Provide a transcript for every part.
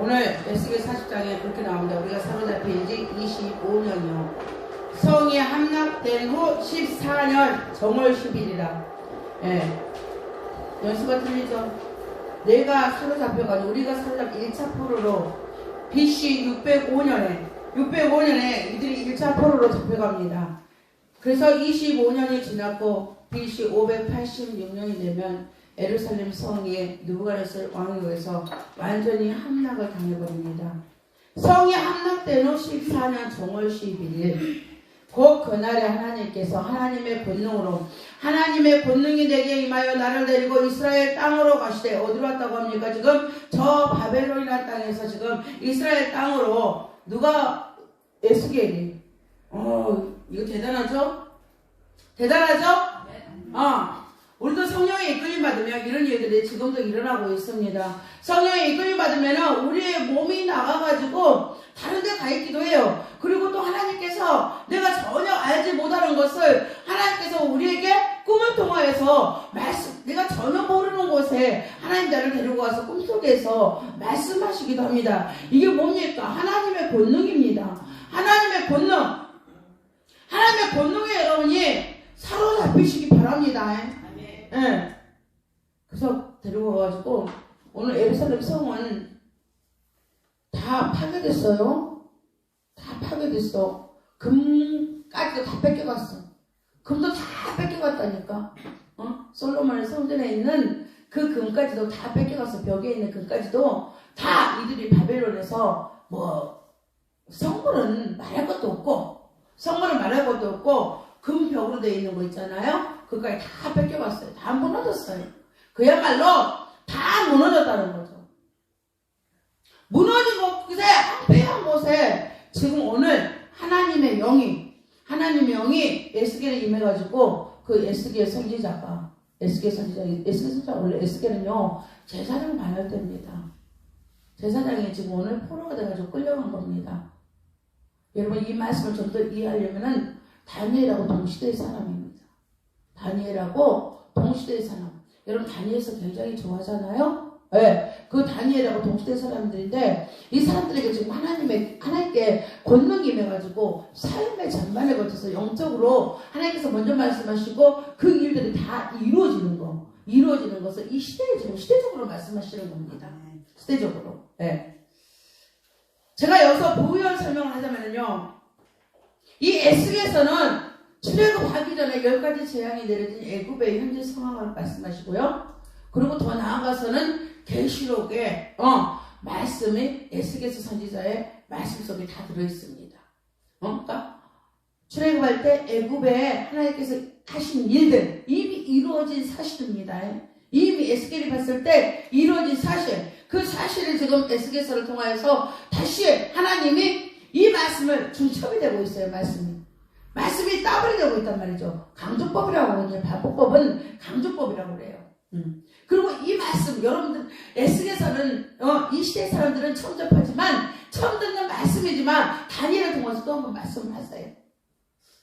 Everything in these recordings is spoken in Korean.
오늘 에스겔 40장에 그렇게 나옵니다. 우리가 사로잡힌 지 25년이요. 성이 함락된 후 14년 정월 10일이라. 예. 연수가 틀리죠? 내가 사로잡혀가지고 우리가 사로잡힌 1차 포로로 BC 605년에 이들이 1차 포로로 잡혀갑니다. 그래서 25년이 지났고 BC 586년이 되면 예루살렘 성이 느부갓네살 왕에 의해서 완전히 함락을 당해버립니다. 성이 함락된 후 14년 정월 11일 곧 그날에 하나님께서 하나님의 권능으로 하나님의 권능이 내게 임하여 나를 데리고 이스라엘 땅으로 가시되 어디로 왔다고 합니까? 지금 저 바벨론이라는 땅에서 지금 이스라엘 땅으로 누가 에스겔이 이거 대단하죠? 대단하죠? 우리도 성령의 이끌림 받으면 이런 일들이 지금도 일어나고 있습니다. 성령의 이끌림 받으면 우리의 몸이 나가가지고 다른 데 가 있기도 해요. 그리고 또 하나님께서 내가 전혀 알지 못하는 것을 하나님께서 우리에게 꿈을 통하여서 내가 전혀 모르는 곳에 하나님 나를 데리고 가서 꿈속에서 말씀하시기도 합니다. 이게 뭡니까? 하나님의 권능입니다. 하나님의 권능. 하나님의 권능에 여러분이 사로잡히시기 바랍니다. 예. 그래서 데리고 가가지고 오늘 예루살렘 성은 다 파괴됐어요. 다 파괴됐어. 금까지도 다 뺏겨갔어. 금도 다 뺏겨갔다니까. 솔로몬의 성전에 있는 그 금까지도 다 뺏겨갔어. 벽에 있는 금까지도 다 이들이 바벨론에서 성물은 말할 것도 없고 금벽으로 되어 있는 거 있잖아요. 그까지 다 뺏겨갔어요. 다 무너졌어요. 그야말로 다 무너졌다는 거죠. 무너지고 그새 한패한 곳에 지금 오늘 하나님의 영이 에스겔에 임해가지고 그 에스겔 선지자가 원래 에스겔은요 제사장 반열대입니다. 제사장이 지금 오늘 포로가 돼가지고 끌려간 겁니다. 여러분 이 말씀을 좀 더 이해하려면은 다니엘하고 동시대의 사람입니다. 다니엘하고 동시대의 사람. 여러분 다니엘서 굉장히 좋아하잖아요. 네, 그 다니엘하고 동시대 사람들인데 이 사람들에게 지금 하나님께 권능이 임해가지고 삶의 전반에 걸쳐서 영적으로 하나님께서 먼저 말씀하시고 그 일들이 다 이루어지는 것을 이 시대에 지금 시대적으로 말씀하시는 겁니다. 시대적으로. 네. 제가 여기서 부연 설명을 하자면요. 이 에스겔서는 출애굽하기 전에 10가지 재앙이 내려진 애굽의 현재 상황을 말씀하시고요. 그리고 더 나아가서는 계시록의 말씀이 에스겔서 선지자의 말씀 속에 다 들어있습니다. 그러니까 출애굽할 때 애굽에 하나님께서 하신 일들 이미 이루어진 사실입니다. 이미 에스겔이 봤을 때 이루어진 사실, 그 사실을 지금 에스겔서를 통하여서 다시 하나님이 이 말씀을 중첩이 되고 있어요. 말씀이 따블이 되고 있단 말이죠. 강조법이라고 하거든요. 반복법은 강조법이라고 그래요. 그리고 이 말씀, 여러분들 에스겔서는 이 시대 사람들은 처음 접하지만 처음 듣는 말씀이지만 다니엘을 통해서 또 한번 말씀을 하세요.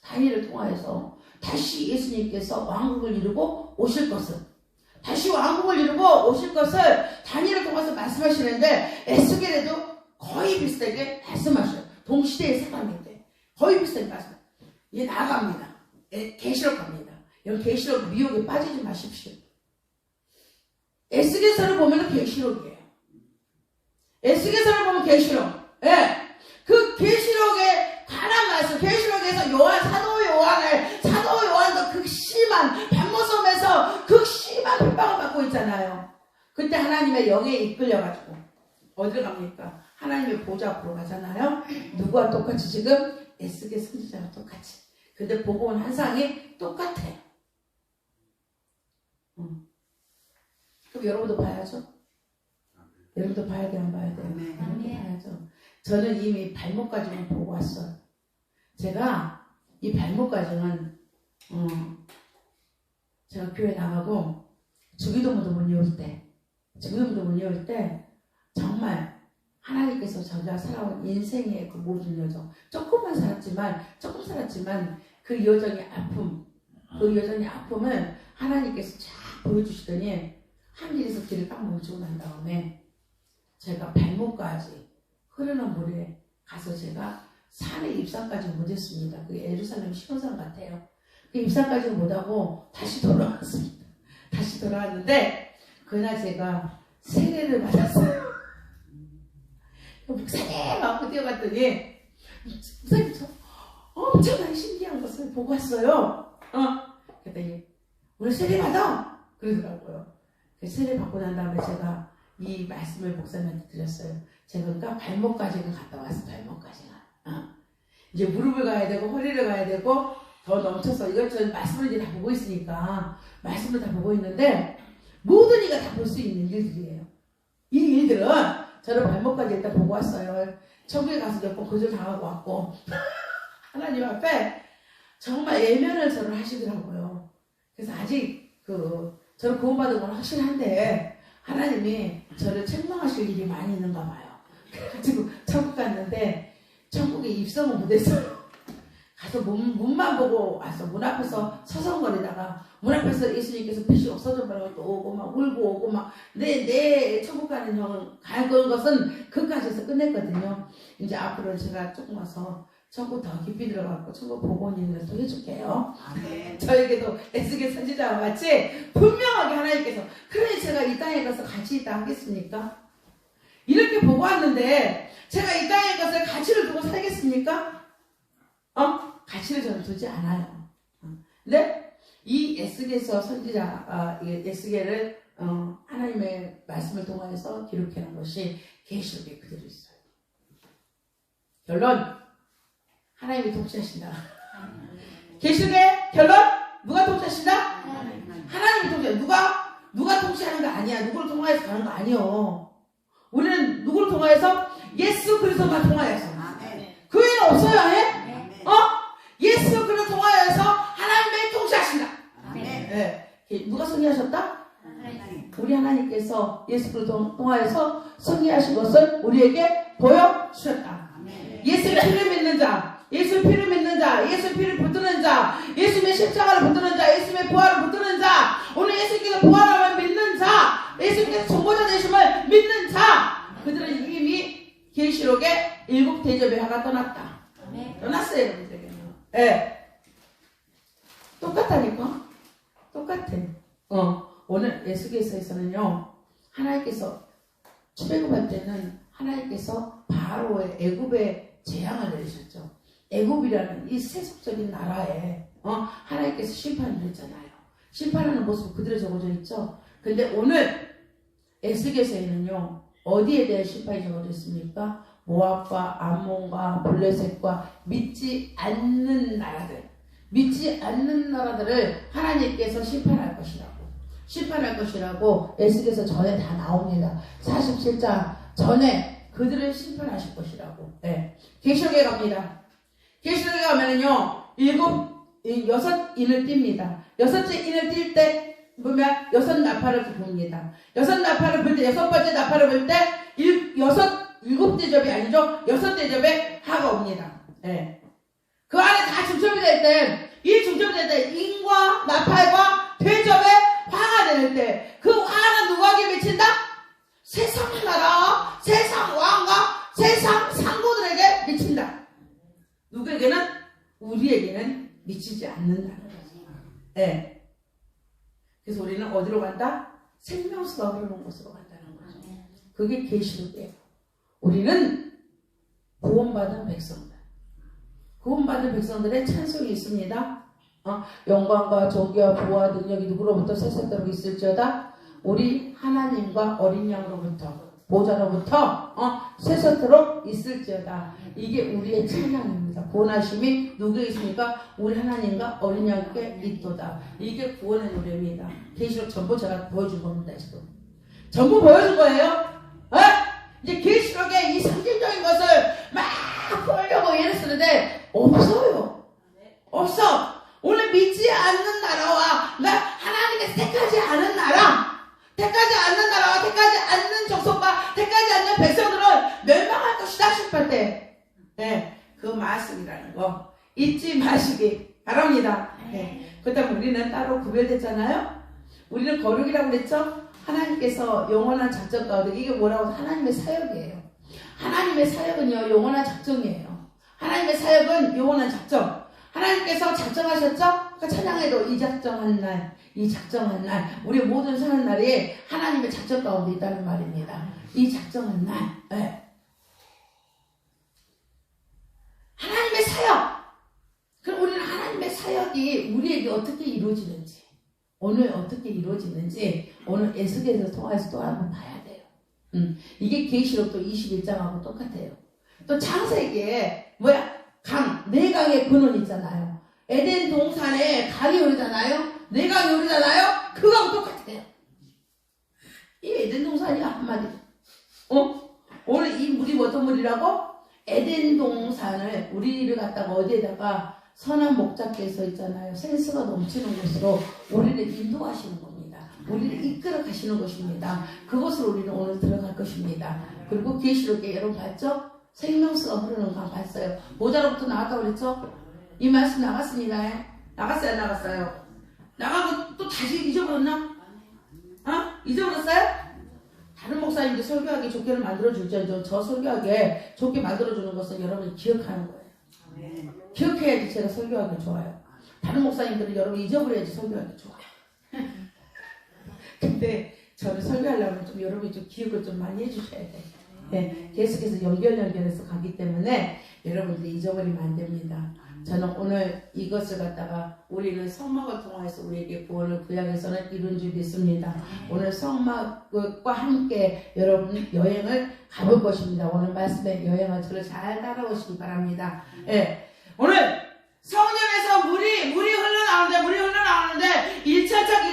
다니엘을 통하여서 다시 예수님께서 왕국을 이루고 오실 것을 다니엘을 통해서 말씀하시는데 에스겔에도 거의 비슷하게 말씀하셔요. 동시대의 사람인데 거의 비슷하게 말씀하셔요. 이제 나아갑니다. 계시록 갑니다. 여러분 계시록 미혹에 빠지지 마십시오. 에스겔서를 보면 계시록이에요. 에스겔서를 보면 계시록. 예. 그 계시록에 관한 말씀, 계시록에서 사도 요한도 극심한 밤모섬에서 극심한 핍박을 받고 있잖아요. 그때 하나님의 영에 이끌려가지고 어디를 갑니까? 하나님의 보좌 앞으로 가잖아요. 누구와 똑같이 지금 에스겔 선지자와 똑같이. 근데 보고 온 환상이 똑같아요. 그럼 여러분도 봐야죠. 여러분도 봐야 돼요, 안 봐야 돼요? 여러분도 봐야죠. 저는 이미 발목까지만 보고 왔어요. 제가 이 발목까지는 제가 교회 나가고 주기도문도 못 외울 때 정말 하나님께서 제가 살아온 인생의 그 모든 여정, 조금 살았지만 그 여정의 아픔을 하나님께서 쫙 보여주시더니 한 길에서 길을 딱 멈추고 난 다음에 제가 발목까지 흐르는 물에 가서 제가 산의 입산까지 못했습니다. 그게 예루살렘 신호산 같아요. 그 입산까지 못하고 다시 돌아왔습니다. 다시 돌아왔는데 그날 제가 세례를 받았어요. 목사님 하고 뛰어갔더니 목사님 저 엄청나게 신기한 것을 보고 왔어요. 그랬더니 오늘 세례 받아! 그러더라고요. 세례 받고 난 다음에 제가 이 말씀을 목사님한테 드렸어요. 제가 그러니까 발목까지는 갔다 왔어. 발목까지는. 이제 무릎을 가야 되고 허리를 가야 되고 더 넘쳐서 이걸 전 말씀을 이제 다 보고 있으니까 말씀을 다 보고 있는데 모든 이가 다 볼 수 있는 일들이에요. 이 일들은 저를 발목까지 일단 보고 왔어요. 천국에 가서 몇 번 거절 당하고 왔고 하나님 앞에 정말 예면을 저를 하시더라고요. 그래서 아직 저를 구원받은 건 확실한데 하나님이 저를 책망하실 일이 많이 있는가 봐요. 그래가지고 천국 갔는데 천국에 입성은 못했어요. 가서 문만 보고 왔어. 문 앞에서 서성거리다가 문 앞에서 예수님께서 빛이 없어져 버리고 또 오고 막 울고 오고 막 내 천국 가는 형은 갈 것은 그까지 해서 끝냈거든요. 이제 앞으로는 제가 조금 와서 천국 더 깊이 들어가고 천국 보고온 일을 또 해줄게요. 저에게도 에스겔 선지자와 같이 분명하게 하나님께서 그래 제가 이 땅에 가서 가치 있다 하겠습니까? 이렇게 보고 왔는데 제가 이 땅에 가서 가치를 두고 살겠습니까? 가치를 저는 두지 않아요. 근데 이 에스겔서 선지자 에스겔을 하나님의 말씀을 통해서 기록해 놓은 것이 계시록에 그대로 있어요. 결론 하나님이 통치하신다. 계시록의 결론 누가 통치하신다? 하나님이 통치하신다. 누가 통치하는 거 아니야. 누구를 통하여서 가는 거 아니요. 우리는 누구를 통하여서? 예수 그리스도만 통하여서. 그 외에는 없어요. 예수 그리스도 통하여서 하나님의 통치하신다. 네. 누가 승리하셨다? 우리 하나님께서 예수 그리스도 통하여서 승리하신 것을 우리에게 보여주셨다. 예수의 피를 믿는 자, 예수의 피를 믿는 자, 예수의 피를 붙드는 자, 예수님의 십자가를 붙드는 자, 예수님의 부활을 붙드는 자, 오늘 예수님께서 부활함을 믿는 자, 예수님께서 정보자 되심을 믿는 자, 그들은 이미 계시록의 7 대접의 화가 떠났다. 떠났어요, 여러분들에게는. 똑같다니까? 똑같아. 오늘 에스겔서에서는요, 하나님께서 출애굽할 때는 하나님께서 바로의 애굽의 재앙을 내리셨죠. 애굽이라는 이 세속적인 나라에 하나님께서 심판을 했잖아요. 심판하는 모습 그대로 적어져 있죠. 근데 오늘 에스겔서에는요, 어디에 대한 심판이 적어져 있습니까? 모압과 암몬과 블레셋과 믿지 않는 나라들을 하나님께서 심판할 것이라고 에스겔서 전에 다 나옵니다. 47장 전에 그들을 심판하실 것이라고. 계시록에 갑니다. 계시록에 가면은요, 6 인을 띱니다. 6째 인을 띨 때 보면 6 나팔을 붑니다. 6 나팔을 불 때, 6번째 나팔을 불 때 7 대접이 아니죠. 6 대접의 화가 옵니다. 그 안에 다 중첩이 될 때, 이 중첩이 될 때 인과 나팔과 대접의 화가 될 때 그 화는 누구에게 미친다? 세상 나라, 세상 왕과 세상 상도들에게 미친다. 누구에게는? 우리에게는 미치지 않는다는 거죠. 그래서 우리는 어디로 간다? 생명수가 흐르는 곳으로 간다는 거죠. 그게 계시록이에요. 우리는 구원받은 백성들. 구원받은 백성들의 찬송이 있습니다. 영광과 존귀와 부와 능력이 누구로부터 세세토록 있을지어다. 우리 하나님과 어린 양으로부터, 보좌로부터 세세토록 있을지어다. 이게 우리의 찬양입니다. 구원하심이 누구에 있습니까? 우리 하나님과 어린 양께 있도다. 이게 구원의 노래입니다. 계시록 전부 제가 보여준 겁니다. 지금 전부 보여준 거예요. 이제 계시록에 이 상징적인 것을 막 보려고 애를 쓰는데 없어요. 없어. 오늘 믿지 않는 나라와 하나님께서 택하지 않은 나라, 택하지 않는 나라와 택하지 않는 족속과 택하지 않는 백성들은 멸망할 것이다 싶을 때, 그 말씀이라는 거 잊지 마시기 바랍니다. 그 다음에 우리는 따로 구별됐잖아요. 우리는 거룩이라고 그랬죠. 하나님께서 영원한 작전 가운데 이게 뭐라고 하나님의 사역이에요. 하나님의 사역은요 영원한 작정이에요. 하나님의 사역은 영원한 작정. 하나님께서 작정하셨죠? 그러니까 찬양에도 이 작정한 날, 이 작정한 날, 우리 모든 사는 날이 하나님의 작정 가운데 있다는 말입니다. 이 작정한 날, 네. 하나님의 사역. 그럼 우리는 하나님의 사역이 우리에게 어떻게 이루어지는지, 오늘 어떻게 이루어지는지 오늘 에스겔에서 통해서 또 한번 봐야 돼요. 이게 계시록도 21장하고 똑같아요. 또 창세기에 네 강의 근원 있잖아요. 에덴 동산에 강이 흐르잖아요. 네 강이 흐르잖아요. 그거하고 똑같아요. 이 에덴 동산이 한마디. 오늘 이 물이 어떤 물이라고? 에덴 동산을 우리를 갖다가 어디에다가 선한 목자께서 있잖아요. 센스가 넘치는 곳으로 우리를 인도하시는 겁니다. 우리를 이끌어 가시는 것입니다. 그곳으로 우리는 오늘 들어갈 것입니다. 그리고 계시록에 여러분 봤죠? 생명수가 흐르는 강 봤어요. 모자로부터 나왔다고 그랬죠? 이 말씀 나갔습니다. 나갔어요? 안 나갔어요? 나가고 또 다시 잊어버렸나? 잊어버렸어요? 다른 목사님들 설교하기 좋게를 만들어줄지언정 저 설교하게 좋게 만들어주는 것은 여러분이 기억하는 거예요. 기억해야지 제가 설교하기 좋아요. 다른 목사님들은 여러분이 잊어버려야지 설교하기 좋아요. 근데 저는 설교하려면 좀 여러분이 좀 기억을 좀 많이 해주셔야 돼요. 네, 계속해서 연결해서 가기 때문에 여러분들이 잊어버리면 안 됩니다. 저는 오늘 이것을 갖다가 우리는 성막을 통해서 우리에게 구원을 구약에서는 이룬 줄 믿습니다. 오늘 성막과 함께 여러분 여행을 가볼 것입니다. 오늘 말씀의 여행을 저를 잘 따라오시기 바랍니다. 네, 오늘 성령에서 물이 흘러나오는데 1차착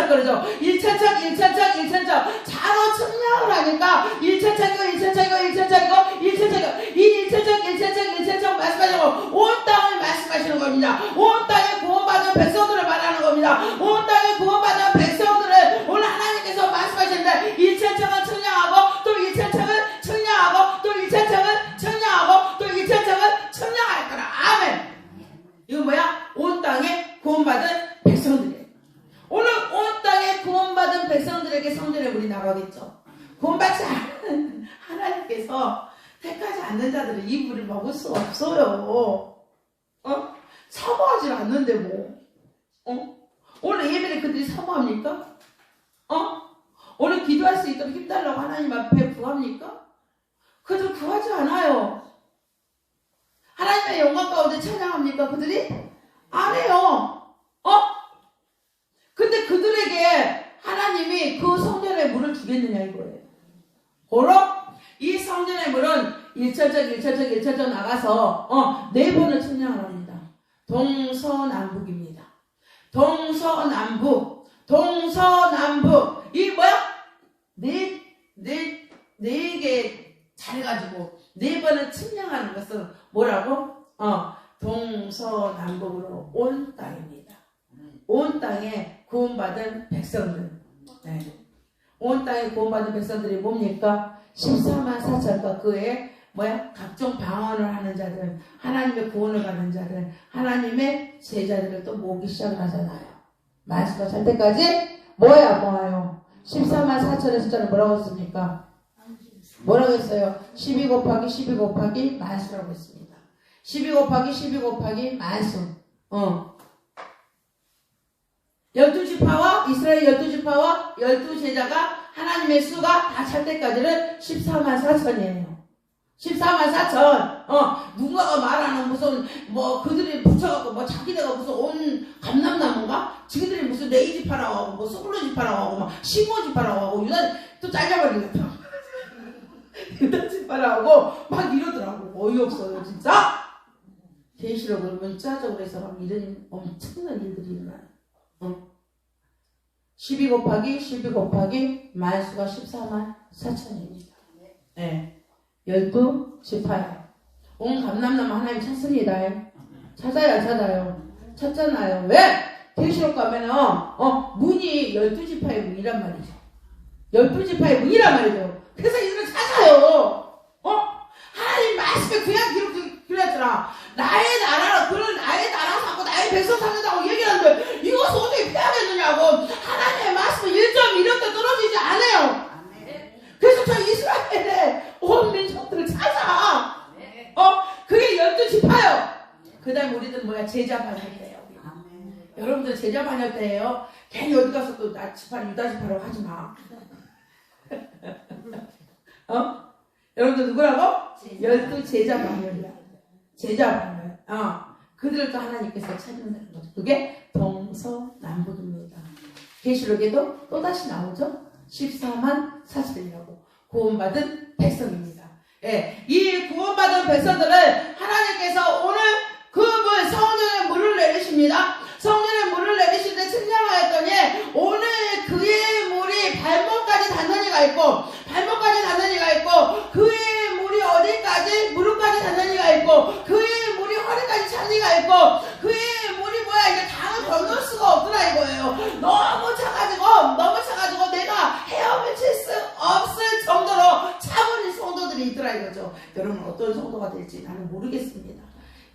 그러죠. 1차착 자로 측량을 하니까 1차착이고 이 1차착 말씀하시고 온 땅을 말씀하시는 겁니다. 온 땅에 구원받은 백성들을 말하는 겁니다. 온 땅에 구원받은 백성들을 오늘 하나님께서 말씀하시는데 1차착은 측량하고 또 1차착은 측량하고 또 1차착은 측량하고 또 1차착은 측량할 거라. 아멘. 이건 뭐야? 온 땅에 구원받은 백성들이에요. 오늘 온 땅에 구원받은 백성들에게 성전의 물이 나가겠죠. 구원받지 않은 하나님께서 택하지 않는 자들은 이 물을 먹을 수 없어요. 사모하지 않는데 뭐. 오늘 예배를 그들이 사모합니까? 오늘 기도할 수 있도록 힘달라고 하나님 앞에 구합니까? 그들 구하지 않아요. 하나님의 영광 가운데 찬양합니까? 그들이? 안 해요. 근데 그들에게 하나님이 그 성전의 물을 주겠느냐 이거예요. 고로 이 성전의 물은 1차적 나가서 네 번을 찬양을 합니다. 동서남북입니다. 동서남북 이 뭐야? 네 개 잘해가지고 네 번을 측량하는 것은 뭐라고? 동서남북으로 온 땅입니다. 온 땅에 구원받은 백성들. 네. 온 땅에 구원받은 백성들이 뭡니까? 14만 4천과 그에 각종 방언을 하는 자들, 하나님의 구원을 받는 자들, 하나님의 제자들을 또 모으기 시작을 하잖아요. 말씀가 잘 때까지 모아요. 14만 4천의 숫자는 뭐라고 했습니까? 뭐라고 했어요? 12 곱하기 만수라고 했습니다. 12 곱하기 만수. 12지파와 이스라엘 12지파와 12제자가 하나님의 수가 다 찰 때까지는 14만 4천이에요. 14만 4천. 누군가가 말하는 무슨 그들이 붙여갖고 자기네가 무슨 온 감람나무인가? 지그들이 무슨 레이지파라고 하고 소블로지파라고 하고 시모지파라고 하고 유다 또 잘려버리겠다. 유다지파라고 막 이러더라고. 어이없어요 진짜. 계시록을 문자적으로 해서 이런 엄청난 일들이 일어나요. 12 곱하기 만수가 14만 4천입니다. 네. 12지파예요. 온 감람나무 하나님 찾습니다. 찾아요. 찾잖아요. 왜? 계시록 가면은 문이 12지파의 문이란 말이죠. 12지파의 문이란 말이죠. 그래서 이들을 찾아요. 하나님 말씀에 그냥 기록했더라. 나의 나라 삼고 나의 백성 삼는다고 얘기하는데 이것을 어떻게 피하겠느냐고. 하나님의 말씀은 1점 뭐야? 제자 반할 때예요. 여러분들 제자 반할 때예요. 괜히 어디 가서 또 나 지파를 유다 지파라고 하지 마. 여러분들 누구라고? 열두 제자 반열이야. 제자 반열. 그들을 또 하나님께서 찾는다는 거죠. 그게 동서남북입니다. 계시록에도 또다시 나오죠. 14만 40이라고 구원받은 백성입니다. 예, 이 구원받은 백성들을 하나님께서 오늘 그 성전에 물을 내리십니다. 성전에 물을 내리실 때 측량하였더니 오늘 그의 물이 발목까지 닿는 이가 있고 발목까지 닿는 이가 있고 그의 물이 어디까지 무릎까지 닿는 이가 있고 그의 물이 허리까지 찬 이가 있고 그의 물이 뭐야 이제 강을 건널 수가 없더라 이거예요. 너무 차가지고 내가 헤엄칠 수 없을 정도로 차버린 성도들이 있더라 이거죠. 여러분 어떤 성도가 될지 나는 모르겠습니다.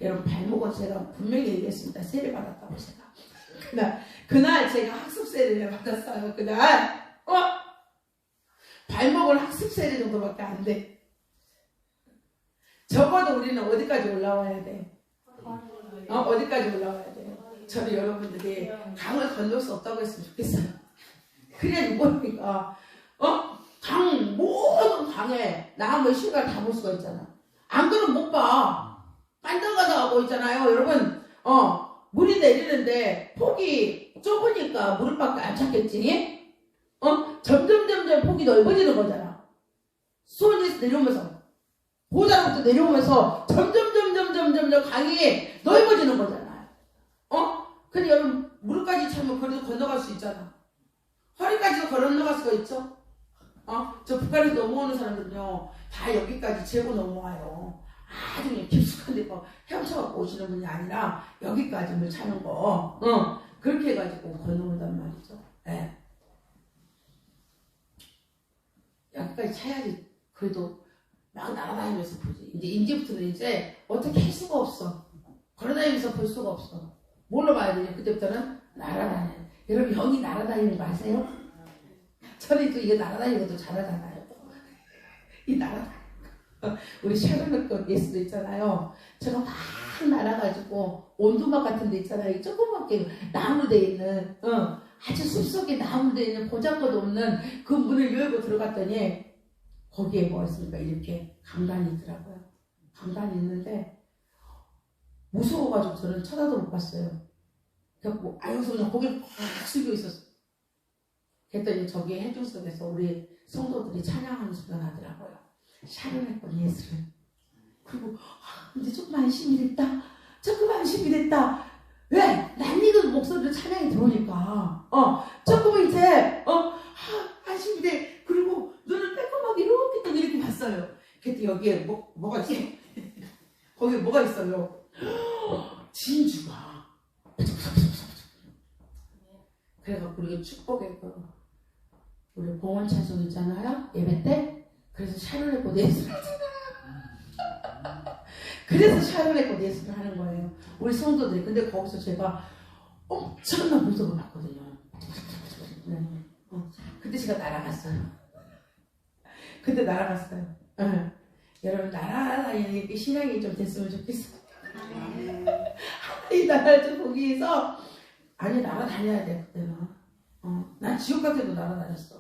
여러분 발목은 제가 분명히 얘기했습니다. 세례 받았다고 제가. 그날 제가 학습 세례를 받았어요. 그날 발목은 학습 세례 정도밖에 안 돼. 적어도 우리는 어디까지 올라와야 돼? 어디까지 올라와야 돼? 저는 여러분들이 강을 건널 수 없다고 했으면 좋겠어요. 그래 누구니까 모든 강에 나 한번 시간 다 볼 수가 있잖아. 안 그러면 못 봐. 빤덕하다 하고 있잖아요. 여러분 물이 내리는데 폭이 좁으니까 무릎밖에 안 찼겠지. 점점 폭이 넓어지는 거잖아. 수온에서 내려오면서 보자로부터 내려오면서 점점 강이 넓어지는 거잖아요. 근데 여러분 무릎까지 차면 그래도 건너갈 수 있잖아. 허리까지도 건너갈 수가 있죠. 저 북한에서 넘어오는 사람들은요 다 여기까지 재고 넘어와요. 아주 깊숙한데 헤엄쳐갖고 오시는 분이 아니라 여기까지 물 차는 거 그렇게 해가지고 건너온단 말이죠. 네. 여기까지 차야지 그래도 막 날아다니면서 보지. 이제부터는 이제 어떻게 할 수가 없어. 걸어다니면서 볼 수가 없어. 뭘로 봐야 되냐? 그때부터는 날아다녀. 여러분 영이 날아다니는 거 아세요? 저는 또 이게 날아다니는 것도 잘하잖아요. 이 날아다니는 거. 우리 샤를로트 예수도 있잖아요. 제가 막 날아가지고 온두막 같은 데 있잖아요. 조그맣게 나무로 돼 있는 아주 숲속에 나무로 돼 있는 보잘것 없는 그 문을 열고 들어갔더니 거기에 뭐가 있습니까? 이렇게 강단이 있더라고요. 강단이 있는데 무서워가지고 저는 쳐다도 못 봤어요. 그래갖고 아유서 그냥 고개를 팍 숙이고 있었어. 그랬더니 저기 해중 속에서 우리 성도들이 찬양하는 소리가 나더라고요. 샤를했던 예수를. 그리고 이제 조금 안심이 됐다. 왜? 낯익은 목소리로 찬양이 들어오니까 조금 이제 안심이 돼. 그리고 눈을 빼꼼하게 이렇게 봤어요. 그때 여기에 뭐가 있어? 거기에 뭐가 있어요? 진주가. 그래갖고 우리가 축복했고 우리 봉헌 찬송 있잖아요. 예배 때. 그래서 샤를레꽃 예술을 하잖아. 그래서 샤를레꽃 예술을 하는 거예요. 우리 성도들이. 근데 거기서 제가 엄청난 분석을 봤거든요. 네. 그때 제가 날아갔어요. 네. 여러분 날아다니는 신앙이 좀 됐으면 좋겠어요. 이 나라를 좀 보기 위해서 아니 날아다녀야 돼 그때는. 난 지옥 갈 때도 날아다녔어.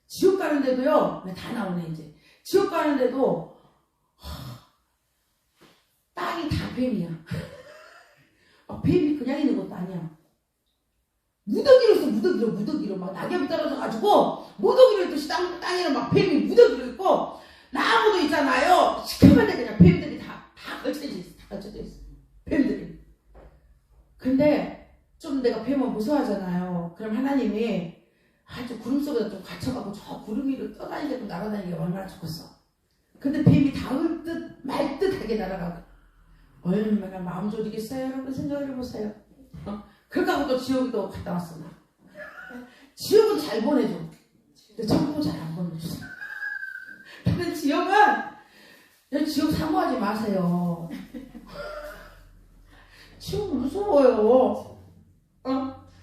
지옥 가는데도요 다 나오네 이제. 지옥 가는데도 땅이 다 뱀이야. 뱀이 그냥 있는 것도 아니야. 무더기로 있어. 무더기로 막 낙엽이 떨어져가지고 무더기로 있듯이 땅에는 막 뱀이 무더기로 있고 나무도 있잖아요. 시커먼데 그냥 뱀들이 다 걸쳐져 있어. 뱀들이. 근데 좀 내가 뱀을 무서워하잖아요. 그럼 하나님이 아주 구름 속에다 좀 갇혀가고 저 구름 위로 떠다니게 날아다니게 얼마나 좋겠어. 근데 뱀이 닿을 듯 말 듯하게 날아가고 얼마나 마음 졸이겠어요. 여러분 생각을 해보세요. 그러니까 또 지옥도 갔다 왔어. 나. 지옥은 잘 보내줘. 근데 천국은 잘 안 보내줘. 근데 지옥 사모하지 마세요. 지옥 무서워요.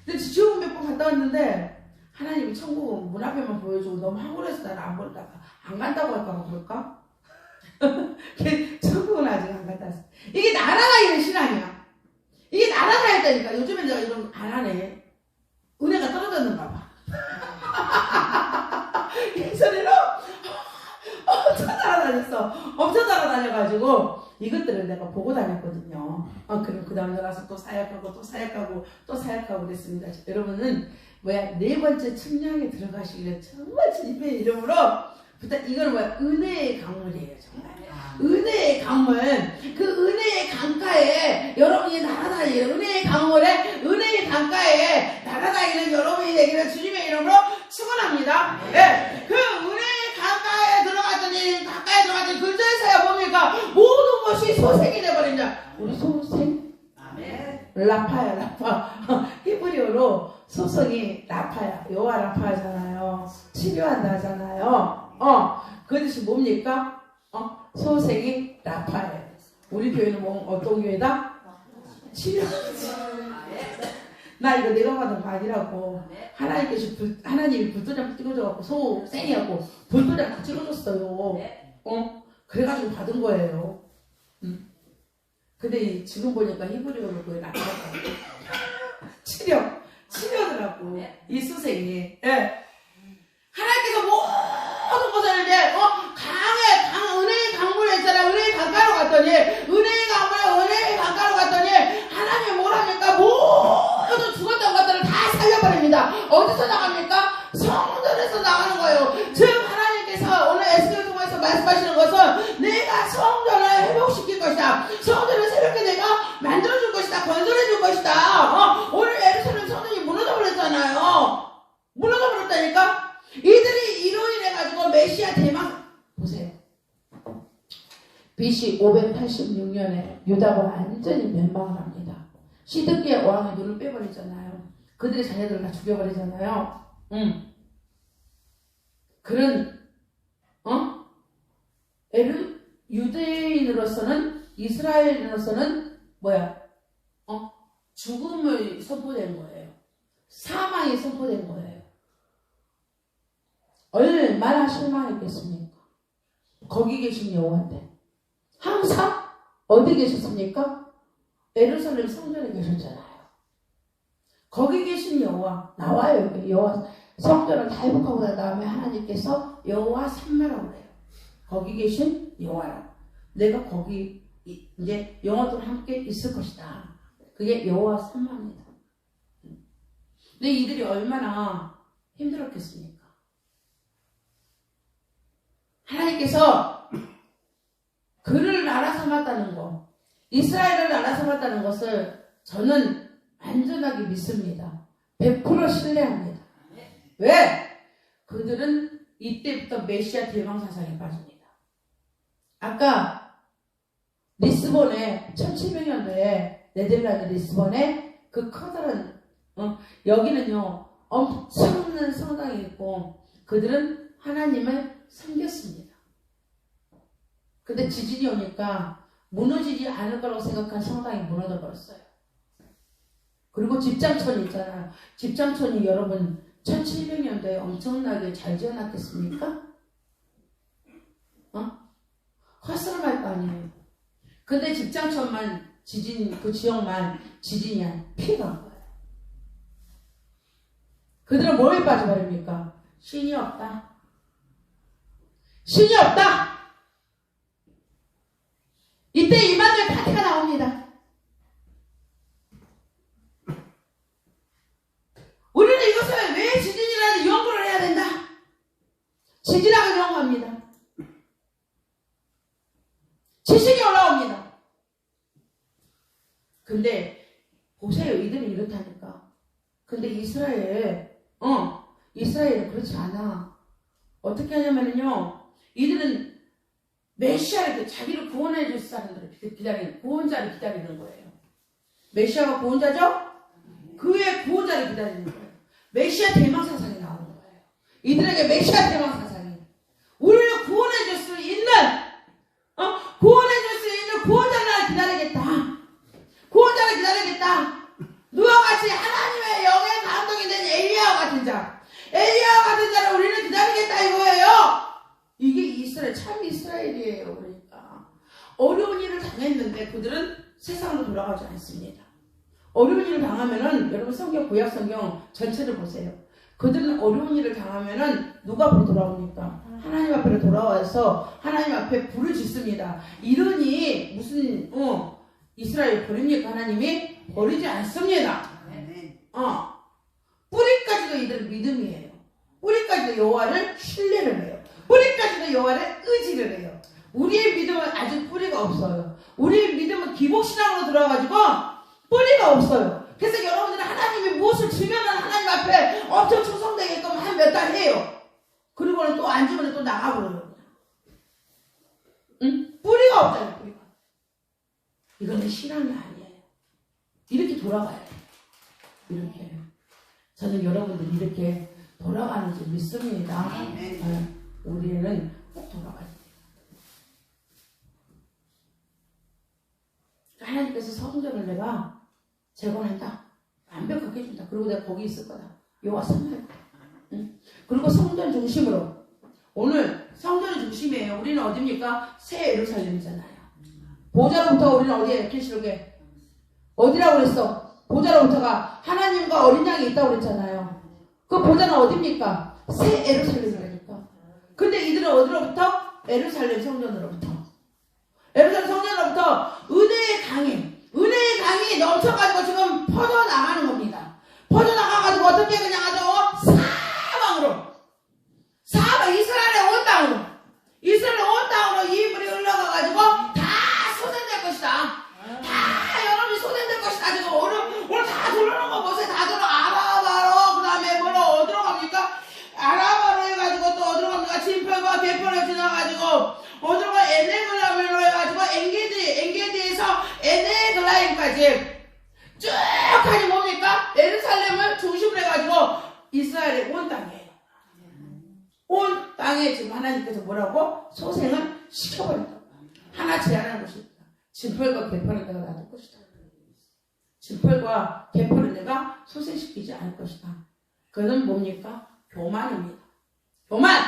근데 지옥은 몇 번 갔다 왔는데 하나님이 천국은 문 앞에만 보여주고 너무 황홀해서 나는 안 보다가 안 간다고 할까봐 그럴까? 천국은 아직 안 갔다 왔어. 이게 날아다니는 신앙이야. 이게 날아다닐 때니까. 요즘엔 내가 이런 거 안 하네. 은혜가 떨어졌는가 봐. 예전에는 엄청 날아다녔어. 엄청 날아다녀가지고 이것들을 내가 보고 다녔거든요. 그럼 그 다음에 가서 또 사역하고 또 사역하고 또 사역하고 그랬습니다. 여러분은 네 번째 측량에 들어가시기를 정말 주님의 이름으로 이건 은혜의 강물이에요. 정말 은혜의 강물. 그 은혜의 강가에 여러분이 날아다니는 은혜의 강물에 은혜의 강가에 날아다니는 여러분이 되기를 주님의 이름으로 축원합니다. 네. 그 은혜의 강가에 들어갔더니 근처에서야 뭡니까? 모든 것이 소생이 돼버린다. 우리 소생? 아멘. 라파야 라파. 히브리어로 소성이 라파야. 여호와 라파잖아요. 치료한다 하잖아요. 그 뜻이 뭡니까? 소생이 라파예요. 우리 교회는 어떤 교회다? 치료. 나 이거 내가 받은 거 아니라고. 하나님이 불도장 찍어줘갖고 소생이하고 불도장 다 찍어줬어요. 그래가지고 받은 거예요. 근데 지금 보니까 히브리어로 그게 라파가 치료더라고. 이 소생이. 예. 하나님께서 모든 것을 이제 은혜의 강물에 있잖아. 은혜의 강가로 갔더니 은혜의 강가로 갔더니 하나님이 뭐랍니까? 모든 죽었던 것들을 다 살려버립니다. 어디서 나갑니까? 성전에서 나가는 거예요. 즉 하나님께서 오늘 에스겔을 통해서 말씀하시는 것은 내가 성전을 회복시킬 것이다. 성전을 새롭게 내가 만들어줄 것이다. 건설해줄 것이다. 오늘 예루살렘 성전이 무너져버렸잖아요. 무너져버렸다니까? 이들이 이로 인해가지고 메시아 대망 보세요. BC 586년에 유다가 완전히 멸망을 합니다. 시드기야 왕의 눈을 빼버리잖아요. 그들의 자녀들을 다 죽여버리잖아요. 그런 유대인으로서는 이스라엘인으로서는 죽음을 선포된 거예요. 사망이 선포된 거예요. 얼마나 실망했겠습니까? 거기 계신 여호와인데 항상 어디 계셨습니까? 예루살렘 성전에 계셨잖아요. 거기 계신 여호와 나와요. 여호와 성전을 다 회복하고 난 다음에 하나님께서 여호와 삼마라고 그래요. 거기 계신 여호와라. 내가 거기 이제 영혼들과 함께 있을 것이다. 그게 여호와 삼마입니다. 근데 이들이 얼마나 힘들었겠습니까? 하나님께서 그를 나라 삼았다는 것, 이스라엘을 나라 삼았다는 것을 저는 완전하게 믿습니다. 100% 신뢰합니다. 왜? 그들은 이때부터 메시아 대망 사상에 빠집니다. 아까 리스본에 1700년도에 네덜란드 리스본에 그 커다란 여기는요 엄청난 성당이 있고 그들은 하나님을 섬겼습니다. 근데 지진이 오니까 무너지지 않을 거라고 생각한 성당이 무너져 버렸어요. 그리고 집장촌이 있잖아요. 집장촌이 여러분 1700년도에 엄청나게 잘 지어놨겠습니까? 헛사람할 거 아니에요. 근데 집장촌만 그 지역만 지진이 피해가 온 거예요. 그들은 뭐에 빠져버립니까? 신이 없다. 신이 없다. 이때 이마누엘 파티가 나옵니다. 우리는 이것을 왜 지진이라는 연구를 해야 된다. 지진학을 연구합니다. 지식이 올라옵니다. 근데 보세요. 이들이 이렇다니까. 근데 이스라엘은 그렇지 않아. 어떻게 하냐면요. 이들은 메시아를 자기를 구원해 줄 사람들을 구원자를 기다리는 거예요. 메시아가 구원자죠? 그의 구원자를 기다리는 거예요. 메시아 대망 사상이 나오는 거예요. 이들에게 메시아 대망 사상이 우리를 구원해 줄 수 있는 구원자를 기다리겠다. 구원자를 기다리겠다. 누가 같이 하나님의 영의 감동이 된 엘리야와 같은 자를 우리는 기다리겠다 이거예요. 이게 참 이스라엘이에요. 그러니까 어려운 일을 당했는데 그들은 세상으로 돌아가지 않습니다. 어려운 일을 당하면은 여러분 성경 구약 성경 전체를 보세요. 그들은 어려운 일을 당하면은 누가 앞으로 돌아옵니까? 하나님 앞으로 돌아와서 하나님 앞에 불을 짓습니다. 이러니 무슨 이스라엘 버립니까? 하나님이 버리지 않습니다. 뿌리까지도 이들은 믿음이에요. 뿌리까지도 여호와를 신뢰를 해요. 뿌리까지도 여호와를 의지를 해요. 우리의 믿음은 아직 뿌리가 없어요. 우리의 믿음은 기복신앙으로 들어가지고 뿌리가 없어요. 그래서 여러분들은 하나님이 무엇을 주면은 하나님 앞에 엄청 충성되게끔 한 몇 달 해요. 그리고는 또 안 주면 또 나가버려요. 응? 뿌리가 없잖아요. 뿌리가. 이거는 신앙이 아니에요. 이렇게 돌아가야 돼요. 이렇게. 저는 여러분들이 이렇게 돌아가는 줄 믿습니다. 우리는 꼭 돌아가야 돼요. 하나님께서 성전을 내가 재건한다. 완벽하게 해준다. 그리고 내가 거기 있을 거다. 여호와 선포할 거다. 응? 그리고 성전 중심으로. 오늘 성전의 중심이에요. 우리는 어디입니까? 새 예루살렘이잖아요. 보좌로부터 우리는 어디에? 계시록에 어디라고 그랬어? 보좌로부터가 하나님과 어린 양이 있다고 그랬잖아요. 그 보좌는 어디입니까? 새 예루살렘이라니까. 근데 이들은 어디로부터? 예루살렘 성전으로부터. 예루살렘 성전으로부터 은혜의 강이 넘쳐가지고 지금 퍼져나가는 겁니다. 퍼져나가가지고 어떻게 그냥 아주 사방 이스라엘의 온 땅으로 이 물이 흘러가가지고 다 소생될 것이다. 다 여러분이 소생될 것이다. 지금 오늘 다 들어오는 거 보세요. 다 들어 아라바로 그 다음에 어디로 갑니까? 아라바로 해가지고 또 어디로 갑니까? 진편과 개편을 지나가지고 어디로 가? 에네글라멜로 해가지고 엔게디에서 에네글라임까지 쭉 하니 뭡니까? 예루살렘을 중심으로 해가지고 이스라엘의 온 땅이에요. 온 땅에 지금 하나님께서 뭐라고? 소생을 시켜버린다. 하나 제한하는 것입니다. 진펄과 개펄은 내가 놔둘 것이다. 진펄과 개펄은 내가 소생시키지 않을 것이다. 그건 뭡니까? 교만입니다. 교만!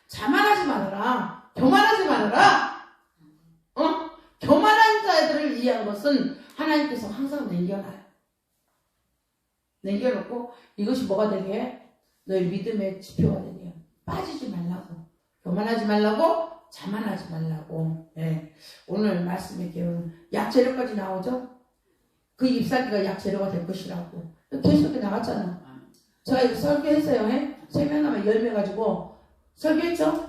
자만하지 말아라. 교만하지 말아라. 교만한 자들을 이해한 것은 하나님께서 항상 남겨놔요. 남겨놓고 이것이 뭐가 되게 해? 너의 믿음의 지표가 되게 해. 빠지지 말라고. 교만하지 말라고. 자만하지 말라고. 네. 오늘 말씀의 기회는 약재료까지 나오죠? 그 잎사귀가 약재료가 될 것이라고. 계속 나갔잖아. 제가 이거 설교했어요. 세면하면 10명 가지고 설교했죠?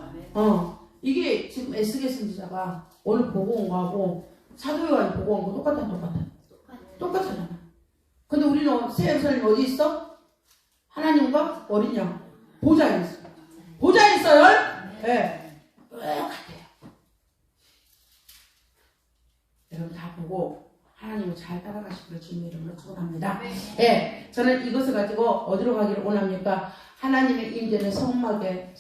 이게 지금 에스겔 선지자가 오늘 보고 온 거하고 사도 요한이 보고 온 거 똑같잖아. 근데 우리는 새 예루살렘 어디 있어? 하나님과 어린 양 보좌에 있어. 보좌에 있어요? 네. 똑같아요. 여러분 다 보고 하나님을 잘 따라가시기를 주님의 이름으로 축원합니다. 네. 저는 이것을 가지고 어디로 가기를 원합니까? 하나님의 임재는 성막에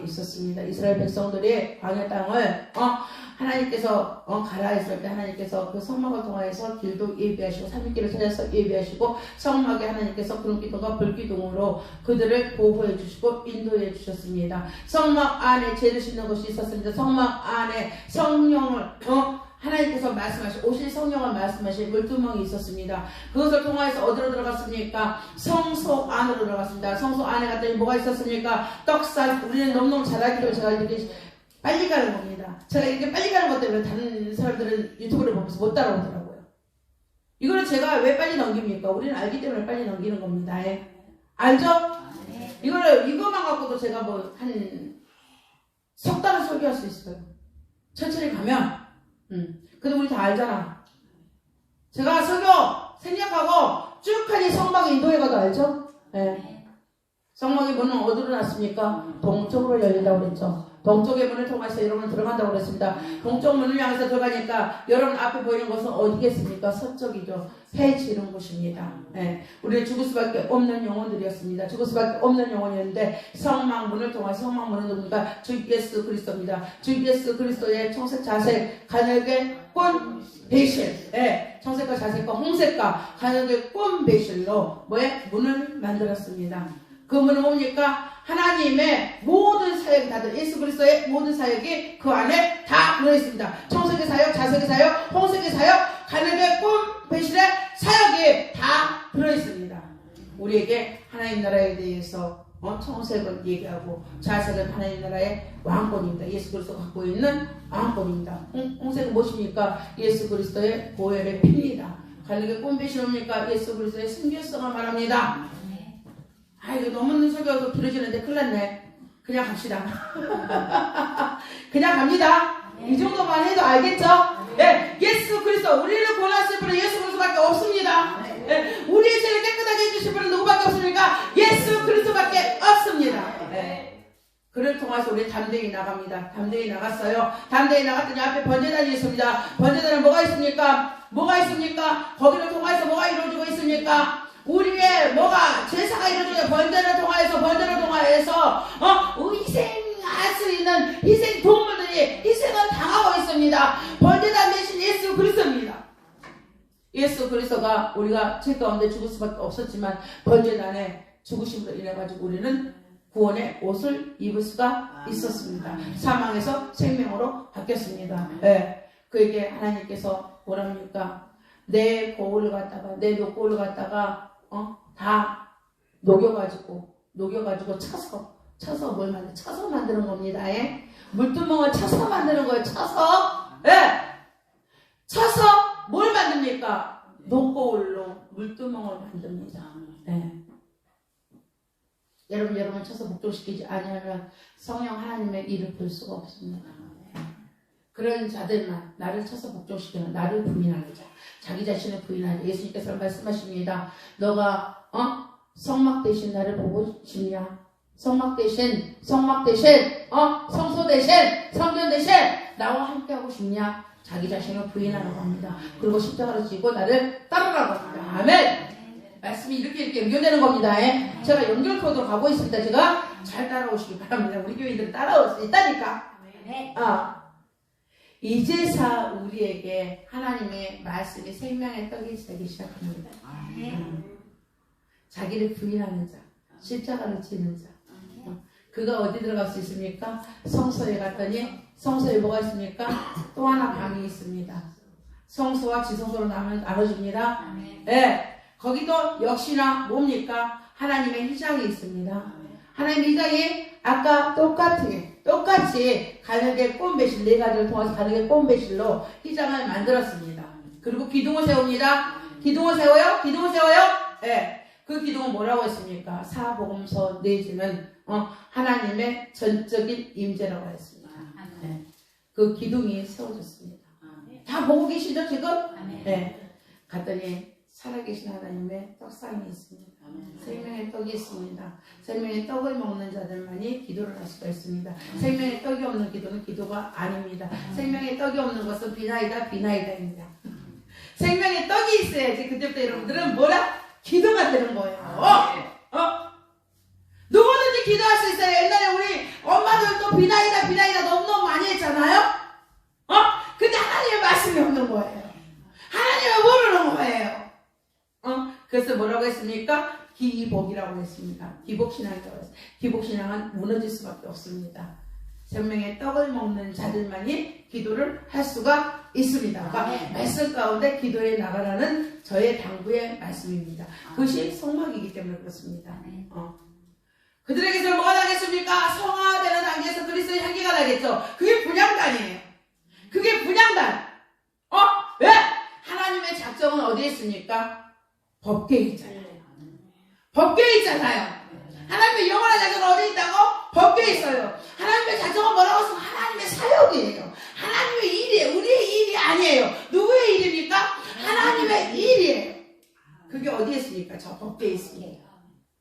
있었습니다. 이스라엘 백성들이 광야 땅을 하나님께서 가라 했을 때 하나님께서 그 성막을 통하여서 길도 예비하시고 산길을 찾아서 예비하시고 성막에 하나님께서 구름기둥과 불기둥으로 그들을 보호해 주시고 인도해 주셨습니다. 성막 안에 죄를 씻는 것이 있었습니다. 성막 안에 성령을 하나님께서 말씀하신 오실 성령을 말씀하신 물두멍이 있었습니다. 그것을 통하여서 어디로 들어갔습니까? 성소 안으로 들어갔습니다. 성소 안에 갔더니 뭐가 있었습니까? 떡상. 우리는 너무너무 잘 알기 때문에 제가 이렇게 빨리 가는 겁니다. 제가 이렇게 빨리 가는 것 때문에 다른 사람들은 유튜브를 보면서 못 따라오더라고요. 이거는 제가 왜 빨리 넘깁니까? 우리는 알기 때문에 빨리 넘기는 겁니다. 알죠? 이거만 갖고도 제가 한 석 달을 설교할 수 있어요. 천천히 가면. 근데 우리 다 알잖아. 제가 설교 생략하고 쭉 하니 성막에 인도해가도 알죠? 네. 성막의 문은 어디로 났습니까? 동쪽으로 열린다고 그랬죠. 동쪽의 문을 통해서 여러분 들어간다고 그랬습니다. 동쪽 문을 향해서 들어가니까 여러분 앞에 보이는 것은 어디겠습니까? 서쪽이죠. 해 지는 곳입니다. 네. 우리는 죽을 수밖에 없는 영혼들이었습니다. 죽을 수밖에 없는 영혼이었는데 성막 문을 통해 성막 문은 누굽니까? 주 예수 그리스도입니다. 주 예수 그리스도의 청색 자색 가늘게 꼰 베실, 청색과 자색과 홍색과 가늘게 꼰 베실로 문을 만들었습니다. 그 문은 뭡니까? 하나님의 모든 사역이 다들 예수 그리스도의 모든 사역이 그 안에 다 들어있습니다. 청색의 사역, 자색의 사역, 홍색의 사역, 가는의 꿈, 배신의 사역이 다 들어있습니다. 우리에게 하나님 나라에 대해서 청색은 얘기하고 자색은 하나님 나라의 왕권입니다. 예수 그리스도 갖고 있는 왕권입니다. 홍색은 무엇입니까? 예수 그리스도의 보혈의 피입니다. 가는의 꿈, 배신입니까? 예수 그리스도의 순결성을 말합니다. 이거 너무 설교가 길어지는데 큰일 났네. 그냥 갑시다. 그냥 갑니다. 이 정도만 해도 알겠죠? 네, 예수 그리스도, 우리를 구원하실 분은 예수 그리스도밖에 없습니다. 네, 우리의 죄를 깨끗하게 해주실 분은 누구밖에 없습니까? 예수 그리스도밖에 없습니다. 네. 그를 통해서 우리 담대히 나갑니다. 담대히 나갔어요. 담대히 나갔더니 앞에 번제단이 있습니다. 번제단은 뭐가 있습니까? 뭐가 있습니까? 거기를 통해서 뭐가 이루어지고 있습니까? 우리의 뭐가 제사가 이루어지고 번제를 통하여서 희생할 수 있는 희생 동물들이 희생을 당하고 있습니다. 번제단 대신 예수 그리스도입니다. 예수 그리스도가 우리가 죄 가운데 죽을 수밖에 없었지만 번제단의 죽으심으로 인해 가지고 우리는 구원의 옷을 입을 수가 있었습니다. 사망에서 생명으로 바뀌었습니다. 네. 그에게 하나님께서 뭐랍니까? 내 거울을 갖다가 내 녹고를 갖다가 다 녹여가지고 쳐서 뭘 만들? 쳐서 만드는 겁니다. 예? 물두멍을 쳐서 만드는 거예요. 쳐서. 예? 쳐서 뭘 만듭니까? 녹거울로 물두멍을 만듭니다. 예. 여러분 쳐서 목조시키지 아니하면 성령 하나님의 일을 볼 수가 없습니다. 그런 자들만 나를 쳐서 목조시키는, 나를 부인하는 자, 자기 자신을 부인하는, 예수님께서 말씀하십니다. 너가 성막 대신 나를 보고 싶냐? 성막 대신 성소 대신 성전 대신 나와 함께 하고 싶냐? 자기 자신을 부인하는 겁니다. 그리고 십자가를 지고 나를 따르라고 합니다. 아멘. 말씀이 이렇게 연결되는 겁니다. 예? 제가 연결 코드로 가고 있습니다. 제가 잘 따라오시기 바랍니다. 우리 교인들은 따라올 수 있다니까. 이제사 우리에게 하나님의 말씀이 생명의 떡이 되기 시작합니다. 자기를 부인하는 자, 십자가를 지는 자. 그가 어디 들어갈 수 있습니까? 성소에 갔더니 성소에 뭐가 있습니까? 또 하나 방이 있습니다. 성소와 지성소로 나눠집니다. 네. 거기도 역시나 뭡니까? 하나님의 휘장이 있습니다. 하나님의 휘장이 아까 똑같이 가늘게 꼰 배실, 네 가지를 통해서 가늘게 꼰 배실로 휘장을 만들었습니다. 그리고 기둥을 세웁니다. 기둥을 세워요? 네. 그 기둥은 뭐라고 했습니까? 사복음서 내지는 하나님의 전적인 임재라고 했습니다. 네. 그 기둥이 세워졌습니다. 다 보고 계시죠 지금? 네. 갔더니 살아계신 하나님의 떡상이 있습니다. 생명의 떡이 있습니다. 생명의 떡을 먹는 자들만이 기도를 할 수가 있습니다. 생명의 떡이 없는 기도는 기도가 아닙니다. 생명의 떡이 없는 것은 비나이다입니다. 생명의 떡이 있어야지 그때부터 여러분들은 뭐라? 기도가 되는 거예요. 누구든지 기도할 수 있어요. 옛날에 우리 엄마들도 비나이다 너무너무 많이 했잖아요. 근데 하나님의 말씀이 없는 거예요. 하나님을 모르는 거예요. 그래서 뭐라고 했습니까? 기복이라고 했습니다. 기복신앙이라고 했습니다. 기복신앙은 무너질 수밖에 없습니다. 생명의 떡을 먹는 자들만이 기도를 할 수가 있습니다. 말씀 가운데 기도에 나가라는 저의 당부의 말씀입니다. 그것이 성막이기 때문에 그렇습니다. 그들에게서 뭐가 나겠습니까? 성화되는 단계에서 그리스도의 향기가 나겠죠. 그게 분향단이에요. 그게 분향단. 왜? 하나님의 작정은 어디에 있습니까? 법궤에 있잖아요. 법궤에 있잖아요. 하나님의 영원한 작정은 어디 있다고? 법궤에 있어요. 하나님의 작정은 뭐라고 했으면 하나님의 사역이에요. 하나님의 일이에요. 우리의 일이 아니에요. 누구의 일입니까? 하나님의 일이에요. 그게 어디에 있습니까? 저 법궤에 있습니다.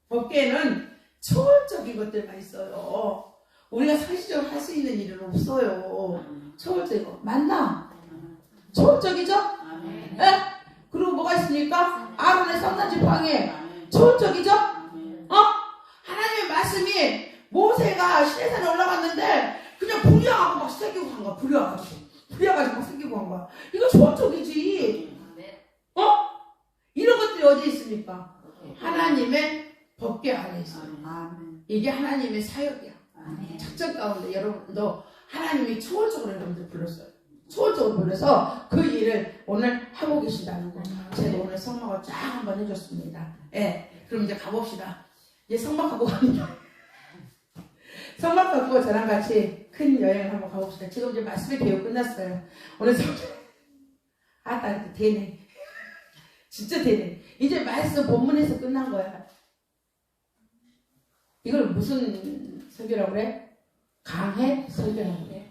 법궤에는 초월적인 것들만 있어요. 우리가 상시적으로 할 수 있는 일은 없어요. 초월적인 거. 맞나? 초월적이죠? 네? 그리고 뭐가 있습니까? 아론의 성단지팡이. 초월적이죠? 하나님의 말씀이 모세가 시내산에 올라갔는데 그냥 불려가고 막 새기고 간 거야. 불려가지고 막 새기고 간 거야. 이거 초월적이지. 이런 것들이 어디에 있습니까? 하나님의 법궤 안에 있어요. 이게 하나님의 사역이야. 작전 가운데 여러분도 하나님이 초월적으로 여러분들 불렀어요. 초월적으로 보내서 그 일을 오늘 하고 계신다는 거. 제가 오늘 성막을 쫙 한번 해줬습니다. 예. 그럼 이제 가봅시다. 이제 성막 갖고 가는 거. 성막 갖고 저랑 같이 큰 여행을 한번 가봅시다. 지금 이제 말씀의 개요 끝났어요. 오늘 되네. 진짜 되네. 이제 말씀 본문에서 끝난 거야. 이걸 무슨 설교라고 그래? 강해 설교라고 그래.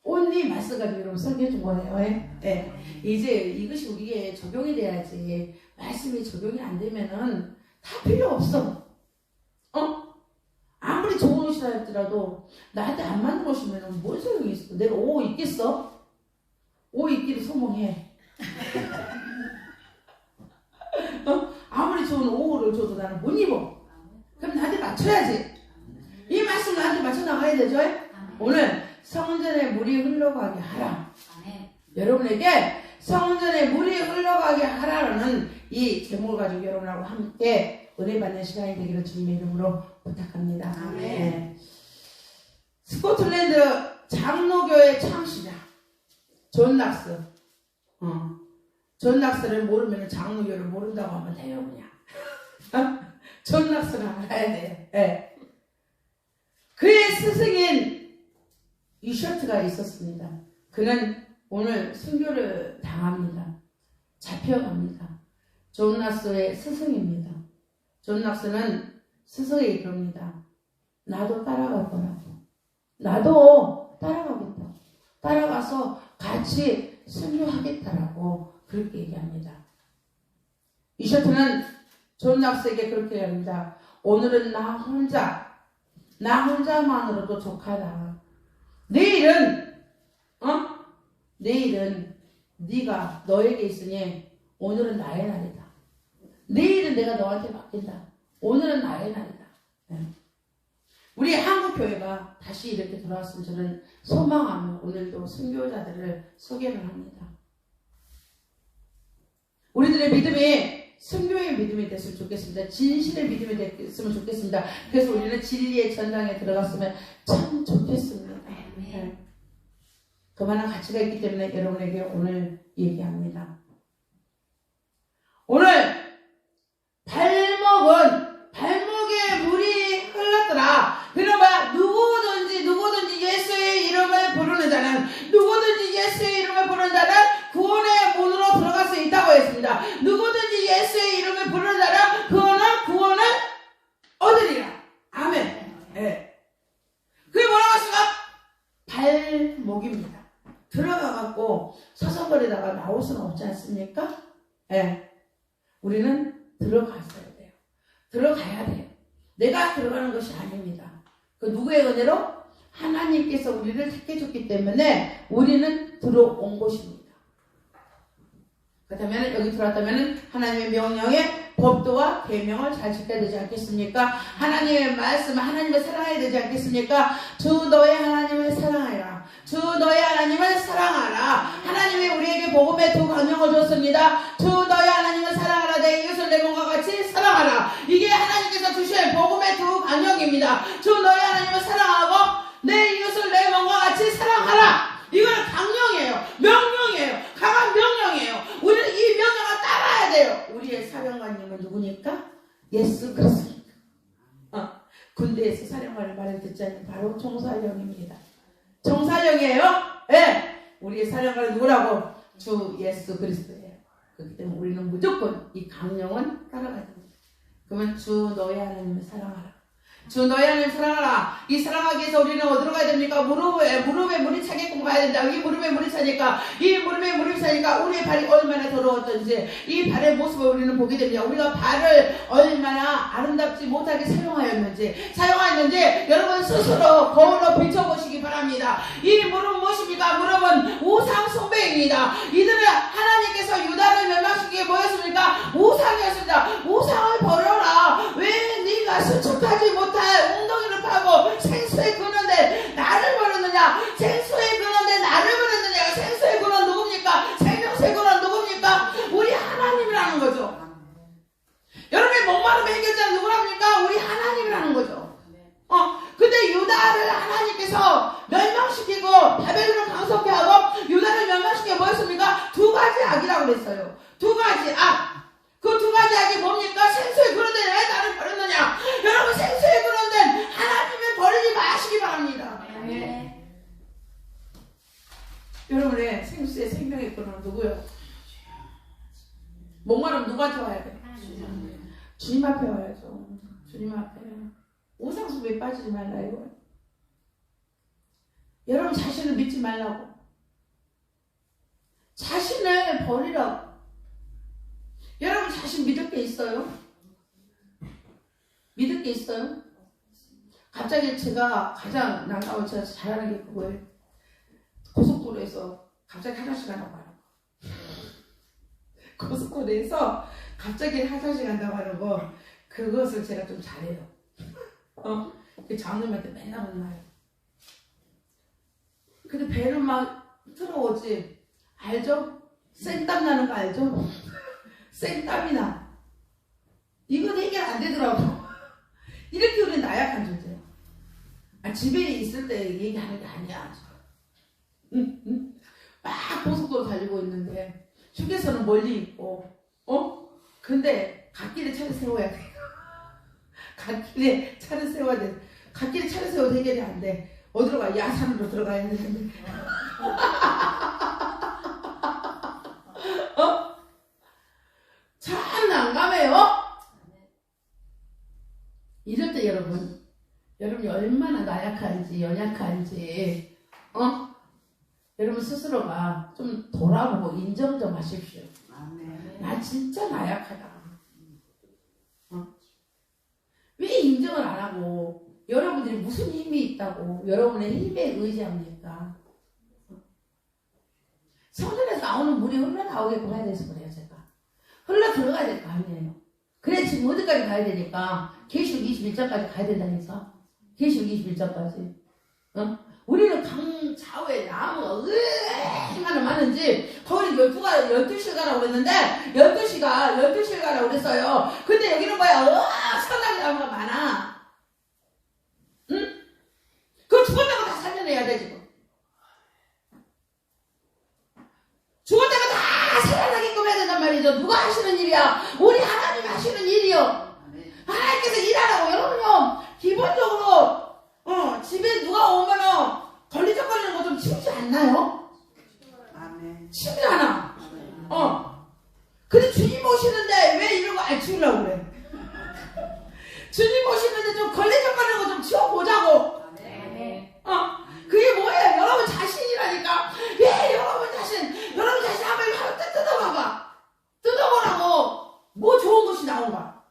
온리 말씀 가지고 여러분 설교해 준 거예요. 예. 이제 이것이 우리에 적용이 돼야지. 말씀이 적용이 안 되면은 다 필요 없어. 아무리 좋은 옷이라 할지라도 나한테 안 맞는 옷이면 뭔 소용이 있어? 내가 옷 입겠어? 옷 입기를 소몽해. 아무리 좋은 옷을 줘도 나는 못 입어. 그럼 나한테 맞춰야지. 이 말씀 나한테 맞춰 나가야 되죠? 오늘 성전에 물이 흘러가게 하라. 여러분에게 성전에 물이 흘러가게 하라는 이 제목을 가지고 여러분하고 함께 은혜 받는 시간이 되기를 주님의 이름으로 부탁합니다. 네. 스코틀랜드 장로교의 창시자 존 낙스. 존 낙스를 모르면 장로교를 모른다고 하면 돼요, 그냥. 존 낙스를 알아야 돼요. 네. 그의 스승인 이셔트가 있었습니다. 그는 오늘 순교를 당합니다. 잡혀갑니다. 존 낙스의 스승입니다. 존 낙스는 스승에게 이릅니다. 나도 따라갈 거라고. 나도 따라가겠다. 따라가서 같이 순교하겠다라고 그렇게 얘기합니다. 이셔트는 존 낙스에게 그렇게 얘기합니다. 오늘은 나 혼자만으로도 족하다. 내일은 네가 너에게 있으니 오늘은 나의 날이다. 내일은 내가 너한테 맡긴다. 오늘은 나의 날이다. 네. 우리 한국교회가 다시 이렇게 돌아왔으면 저는 소망하며 오늘도 순교자들을 소개를 합니다. 우리들의 믿음이 순교의 믿음이 됐으면 좋겠습니다. 진실의 믿음이 됐으면 좋겠습니다. 그래서 우리는 진리의 전당에 들어갔으면 참 좋겠습니다. 네. 그만한 가치가 있기 때문에 여러분에게 오늘 얘기합니다. 오늘 발목에 물이 흘렀더라. 그러나 누구든지 예수의 이름을 부르는 자는 구원의 문으로 들어갈 수 있다고 했습니다. 누구든지 예수의 이름을 부르는 자는 구원을 얻으리라. 아멘. 네. 그게 뭐라고 했습니까? 발목입니다. 들어가갖고 서성거리다가 나올 수는 없지 않습니까? 네. 우리는 들어갔어야 돼요. 들어가야 돼요. 내가 들어가는 것이 아닙니다. 그 누구의 은혜로? 하나님께서 우리를 택해줬기 때문에 우리는 들어온 것입니다. 그렇다면 여기 들어왔다면 하나님의 명령에 법도와 계명을 잘 지켜야 되지 않겠습니까? 하나님의 말씀, 하나님을 사랑해야 되지 않겠습니까? 주 너의 하나님을 사랑하라. 주 너의 하나님을 사랑하라. 하나님이 우리에게 복음의 두 강령을 줬습니다. 주 너의 하나님을 사랑하라. 내 이웃을 내 몸과 같이 사랑하라. 이게 하나님께서 주신 복음의 두 강령입니다. 주 너의 하나님을 사랑하고 내 이웃을 내 몸과 같이 사랑하라. 이거는 강령이에요. 명령이에요. 강한 명령이에요. 우리는 이 명령을 따라야 돼요. 우리의 사령관님은 누구니까? 예수 그리스도입니다. 군대에서 사령관의 말을 듣지 않는 바로 총사령입니다. 총사령이에요. 네. 우리의 사령관은 누구라고? 주 예수 그리스도예요. 그렇기 때문에 우리는 무조건 이 강령은 따라가야 됩니다. 그러면 주 너의 하나님을 사랑하라. 주 너의 하나님 사랑하라. 이 사랑하기 위해서 우리는 어디로 가야 됩니까? 무릎에 물이 차게끔 가야 된다. 이 무릎에 물이 차니까 우리의 발이 얼마나 더러웠던지 이 발의 모습을 우리는 보게 됩니다. 우리가 발을 얼마나 아름답지 못하게 사용하였는지 여러분 스스로 거울로 비춰보시기 바랍니다. 이 무릎 무엇입니까? 무릎은 우상 숭배입니다. 이들은 하나님께서 유다를 멸망시키게 뭐였습니까? 우상이었습니다. 우상을 버려라. 왜 네가 수축하지 못할 웅덩이를 파고 생수에 그는데 나를 버렸느냐? 생수에 그는데 나를 버렸느냐? 생수의 근원 누굽니까? 생명수의 근원 누굽니까? 우리 하나님이라는 거죠. 여러분의 목마름 해결자는 누구랍니까? 우리 하나님이라는 거죠. 근데 유다를 하나님께서 멸망시키고 바벨론을 강성케 하고 유다 여러분의 생수의 생명의 근원은 누구요? 목마르면 누구한테 와야 돼? 주님 앞에 와야죠. 주님 앞에. 우상숭배에 빠지지 말라 이거. 여러분 자신을 믿지 말라고. 자신을 버리라고. 여러분 자신 믿을 게 있어요? 믿을 게 있어요? 갑자기 제가 가장 난감하고 제가 잘하는 게 그거예요. 고속도로에서 갑자기 화장실 간다고 하는 거. 고속도로에서 갑자기 화장실 간다고 하는 거. 그것을 제가 좀 잘해요. 장로님한테 맨날 혼나요. 근데 배는 막 들어오지. 알죠? 생땀 나는 거 알죠? 생땀이 나. 이건 해결 안 되더라고. 이렇게 우리 나약한 존재야. 집에 있을 때 얘기하는 게 아니야. 막 고속도로 달리고 있는데 휴게소는 멀리 있고 근데 갓길에 차를 세워야 돼. 갓길에 차를 세워야 돼. 갓길에 차를 세워도 해결이 안 돼. 어디로 가? 야산으로 들어가야 되는데. 참 난감해요. 이럴 때 여러분이 얼마나 나약한지 연약한지 여러분 스스로가 좀 돌아보고 인정 좀 하십시오. 나 진짜 나약하다. 왜 인정을 안 하고 여러분들이 무슨 힘이 있다고 여러분의 힘에 의지합니까? 성전에서 나오는 물이 흘러나오게끔 해야 돼서 그래요. 제가 흘러 들어가야 될 거 아니에요. 그래 지금 어디까지 가야 되니까 계시록 21장까지 가야 된다니까. 계시록 21장까지 우리는 강 좌우에 나무가 얼마나 많은지 거기 12시를 가라고 그랬는데 12시를 가라고 그랬어요. 근데 여기는 뭐야? 상당히 나무가 많아. 응? 그거 죽었다고 다 살려내야 돼 지금. 죽었다고 다 살아나게끔 해야 된단 말이죠. 누가 하시는 일이야? 우리 하나님 하시는 일이요. 하나님께서 일하라고. 여러분요 기본적으로 집에 누가 오면은 걸리적거리는 거 좀 치우지 않나요? 치우지 않아. 근데 주님 오시는데 왜 이런 거 안 치우려고 그래? 주님 오시는데 좀 걸리적거리는 거 좀 치워보자고. 그게 뭐예요? 여러분 자신이라니까. 여러분 자신 한번 뜯어봐봐. 뜯어보라고. 뭐 좋은 것이 나온가?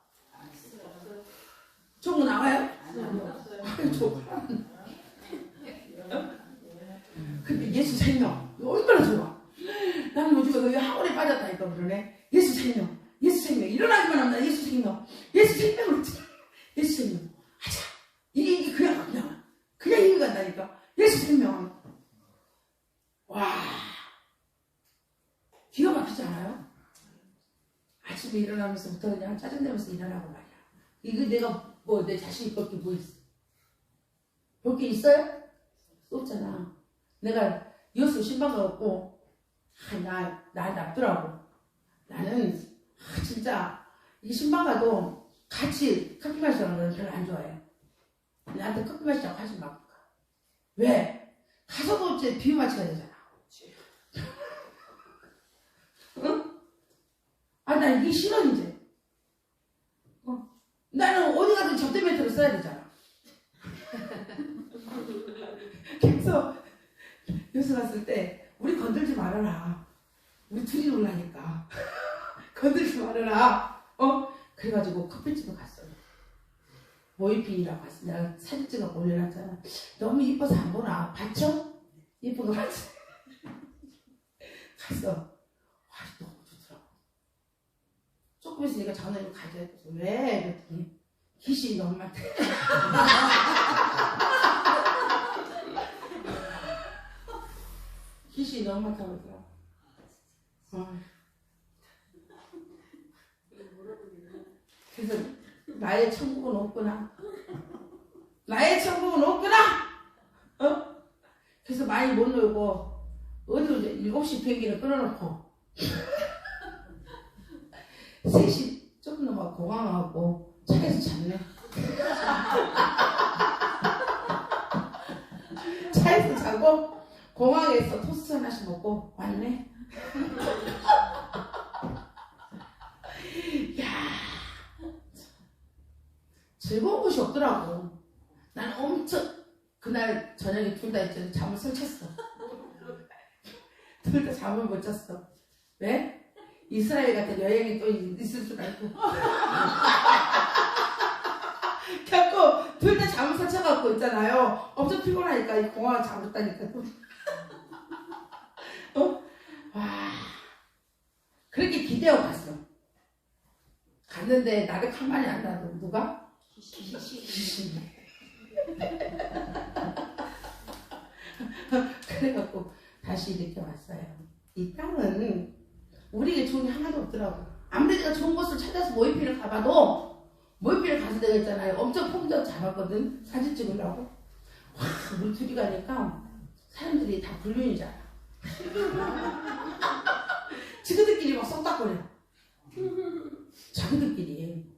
좋은 거 나와요? 근데 예수 생명 얼마나 좋아. 나는 요즘에 그 학원에 빠졌다니까 그러네. 예수 생명 일어나기만 하면 나 예수 생명으로 예수 생명 하자. 이게 그냥 힘이 간다니까. 예수 생명. 와 기가 막히지 않아요? 아침에 일어나면서부터 그냥 짜증내면서 일어나고 말이야. 이거 내가 내 자신이 볼 게 뭐 있어? 볼 게 있어요? 없잖아. 내가 여수 신방 가갖고 나 납더라고. 나는 진짜 이 신방 가도 같이 커피 마시라는 건 별로 안 좋아해요. 나한테 커피 마시자고 하지 마. 왜? 가서도 이제 비유 맞춰야 되잖아. 응? 난 이게 싫어 이제. 나는 어디 가든 접대 멘트를 써야 되잖아. 그래서 여수 갔을 때 우리 건들지 말아라. 우리 둘이 놀라니까. 건들지 말아라. 그래가지고 커피집에 갔어요. 모이핀이라고 갔어. 내가 사진 찍어 올려놨잖아. 너무 이뻐서 안 보나? 봤죠? 이쁜 거 봤지? 갔어. 와 너무 좋더라고. 조금 있으니까 장로님 가져야 돼. 왜? 그랬더니 귀신이 너무 많대. 귀신이 너무 많다고 그러더라고. 그래서 나의 천국은 없구나. 그래서 많이 못 놀고 어디로 이제 7시 비행기를 끊어놓고 3시 조금 넘어 공항 와갖고 차에서 잤네. 차에서 자고 공항에서 토스트 하나씩 먹고 왔네. 야, 즐거운 곳이 없더라고. 난 엄청 그날 저녁에 둘 다 있잖아. 잠을 설쳤어. 둘 다 잠을 못 잤어. 왜? 이스라엘 같은 여행이 또 있을 줄 알고. 겪고 둘 다 잠을 설쳐갖고 있잖아요. 엄청 피곤하니까 이 공항을 잡았다니까 또. 와, 그렇게 기대하고 갔어. 갔는데 나를 가만히 안 놔둬. 누가? 그래갖고 다시 이렇게 왔어요. 이 땅은 우리에게 좋은 게 하나도 없더라고. 아무리 내가 좋은 곳을 찾아서 모이피를 가봐도 모이피를 가서 내가 있잖아요. 엄청 폼도 잡았거든. 사진 찍으려고. 와, 우리 둘이 가니까 사람들이 다 불륜이잖아. 지그들끼리 막 썩닥거려. 자기들끼리.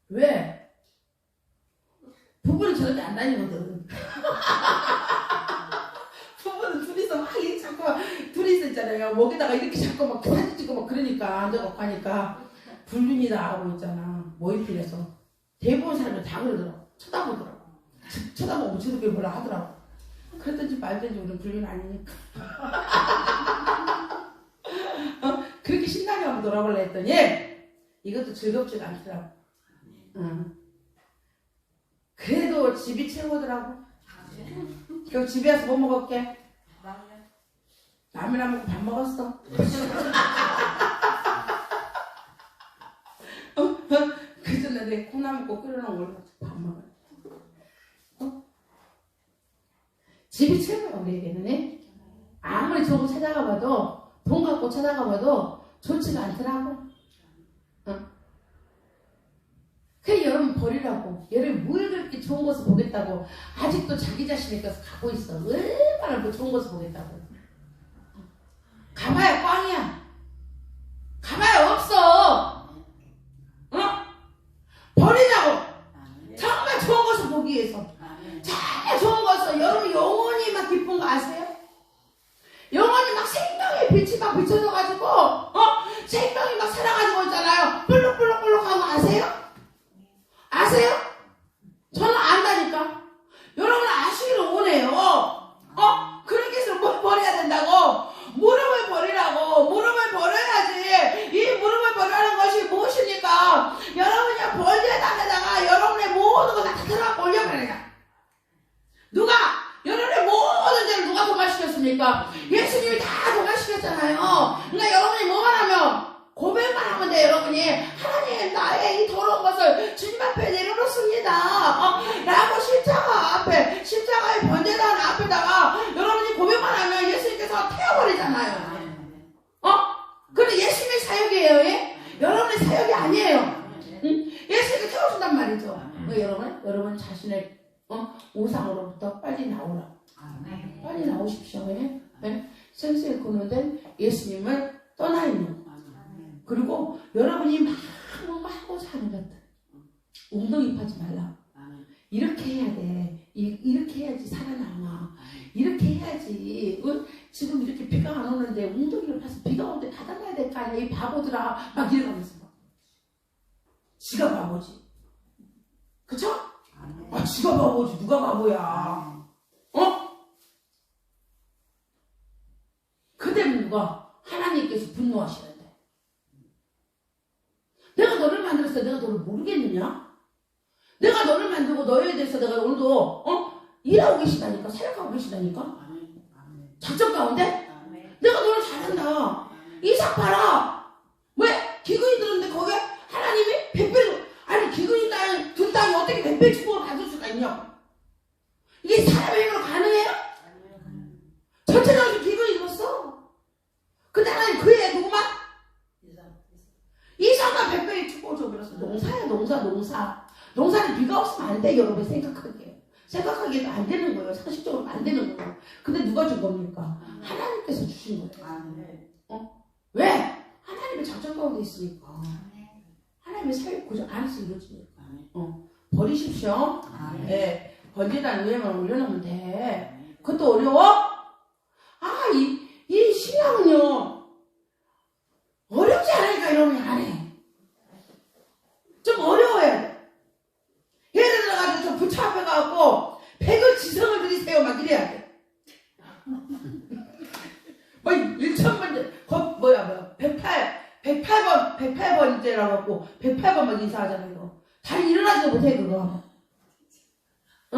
왜? 부부는 저렇게 안 다니거든. 부부는 둘이서 막 이렇게 자꾸 둘이서 있잖아요. 목에다가 이렇게 자꾸 막 사진 찍고 막 그러니까 앉아갖고 하니까 불륜이다 하고 있잖아. 모임필에서 대부분 사람들 다 그러더라고. 쳐다보더라고. 쳐다보고 저렇게 뭐라 하더라고. 그랬든지 말든지 우리는 불륜 아니니까. 그렇게 신나게 한번 놀아볼라 했더니 이것도 즐겁지가 않더라고. 그래도 집이 최고더라고. 그리고 집에 와서 뭐 먹을게? 라면 안 먹고 밥 먹었어. 그래서 내 콩나물국 끓여놓은 걸 밥 먹어. 집이 최고야 우리에게는. 아무리 좋은 거 찾아가봐도 돈 갖고 찾아가봐도 좋지가 않더라고. 그래 여러분 버리라고. 여러분 뭘 그렇게 좋은 것을 보겠다고 아직도 자기 자신에게서 가고 있어. 얼마나 뭐 좋은 것을 보겠다고. 가봐야 꽝이야. 가봐야 없어. 버리자고. 정말 좋은 것을 보기 위해서. 정말 좋은 것을. 여러분 영원히 막 기쁜 거 아세요? 영원히 막 생명의 빛이 막 비춰져가지고 생명이 막 살아가지고 있잖아요. 볼록볼록볼록 하고 아세요? 아세요? 저는 안다니까. 여러분 아시기를 원해요. 그렇게 해서 뭘 버려야 된다고? 무릎을 버리라고. 무릎을 버려야지. 이 무릎을 버리라는 것이 무엇입니까? 여러분이 번제단에다가 여러분의 모든 것을 다 들어가 올려버리라. 누가? 여러분의 모든 죄를 누가 도말시켰습니까? 예수님이 다 도말시켰잖아요. 그러니까 여러분이 뭐만 하면 고백만 하면 돼. 여러분이 하나님 나의 이 더러운 것을 주님 앞에 내려놓습니다 라고 십자가의 번제단 앞에다가 여러분이 고백만 하면 예수님께서 태워버리잖아요. 그런데 예수님의 사역이에요. 예? 여러분의 사역이 아니에요. 예수님이 태워준단 말이죠. 여러분 자신의 우상으로부터 빨리 나오라고. 빨리 나오십시오. 예? 생수에 근원된 예수님을 떠나 있는. 그리고 여러분이 막 뭔가 하고자 하는 것들 웅덩이 파지 말라. 이렇게 해야 돼. 이렇게 해야지 살아남아. 이렇게 해야지. 지금 이렇게 비가 안 오는데 웅덩이를 파서 비가 오는데 닫아놔야 될 거 아니야. 이 바보들아. 막 이러면서 막. 지가 바보지. 그쵸? 지가 바보지. 누가 바보야. 그 때문에 누가? 하나님께서 분노하시는데. 내가 너를 만들었어. 내가 너를 모르겠느냐? 내가 너를 만들고 너에 대해서 내가 오늘도 일하고 계시다니까. 사역하고 계시다니까. 작전 가운데 내가 너를 잘한다. 이삭 봐라. 왜? 기근이 들었는데 거기에 하나님이 백배로. 아니 기근이 든 땅이 어떻게 백배 축복을 받을 수가 있냐? 이게 사람의 힘으로 가능해요? 전체적으로 기근이 들었어. 근데 하나님 그의 누구만? 이삭만 백배의 축복을 줘버렸어. 농사야 농사. 농사는 비가 없으면 안 돼. 여러분 생각하기에도 안 되는 거예요. 상식적으로 안 되는 거예요. 근데 누가 준 겁니까? 하나님께서 주신 거예요. 왜? 하나님의 작전 가운데 있으니까. 하나님의 사역 고정 안에서 이루어지니까. 버리십시오. 네. 번제단 위에만 올려놓으면 돼. 그것도 어려워? 이 신앙은요, 어렵지 않으니까 여러분이 안 해. 좀 어려워야 돼. 예를 들어가지고 좀 붙잡혀가지고, 100을 지성을 드리세요. 막 이래야 돼. 뭐, 1,000번째, 108번째라고 하고, 108번 막 인사하잖아요. 다리 일어나지도 못해, 그거. 어?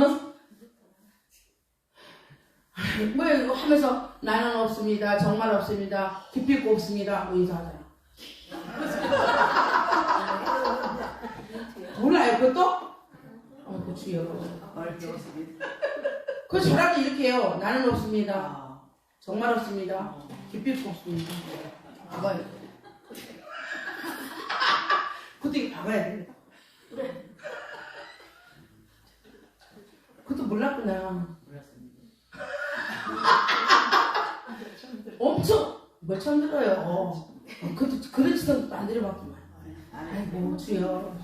뭐 이거 하면서 나는 없습니다. 정말 없습니다. 기필코 없습니다. 하고 인사하잖아. 몰라요, 그것도? 그 주여. 그 저라도 이렇게 해요. 나는 없습니다. 정말 없습니다. 기필코 없습니다. 박아야 돼. 그것도 이거 박아야 돼. 그것도 몰랐구나. 엄청 뭐 처음 들어요. 그런 지성도 안 들여봤구만. 아이고 주여.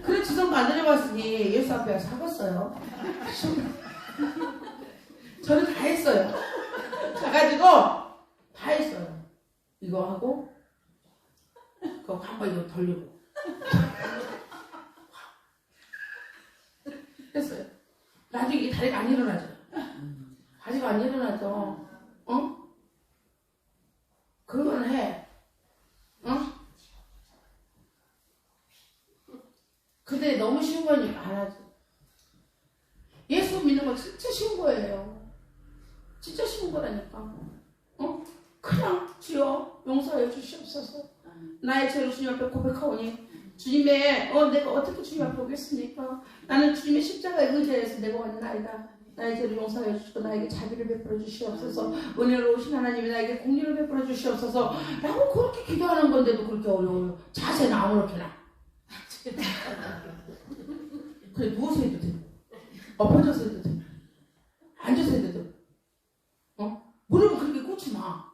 그런 지성도 안 들여봤으니 예수 앞에 가서 사갔어요. 저는 다 했어요. 가가지고 다 했어요. 이거 하고 그거 한번 이거 돌리고 했어요. 나중에 이 다리가 안 일어나죠. 다리가 안 일어나죠. 어? 그건 해. 어? 근데 너무 쉬운 거니까 안 하죠. 예수 믿는 거 진짜 쉬운 거예요. 진짜 쉬운 거라니까. 어? 그냥 주여 용서해 주시옵소서. 나의 죄를 주님 앞에 고백하오니 주님의 내가 어떻게 주님 앞에 오겠습니까? 나는 주님의 십자가에 의지해서 내가 왔는 아이다. 나의 죄를 용서해 주시고 나에게 자비를 베풀어 주시옵소서. 은혜로우신 하나님이 나에게 공의를 베풀어 주시옵소서 라고 그렇게 기도하는 건데도 그렇게 어려워요. 자세는 아무렇게나. 그래 누워서 해도 돼. 엎어져서 해도 돼. 앉아서 해도 돼. 무릎은 그렇게 꿇지 마.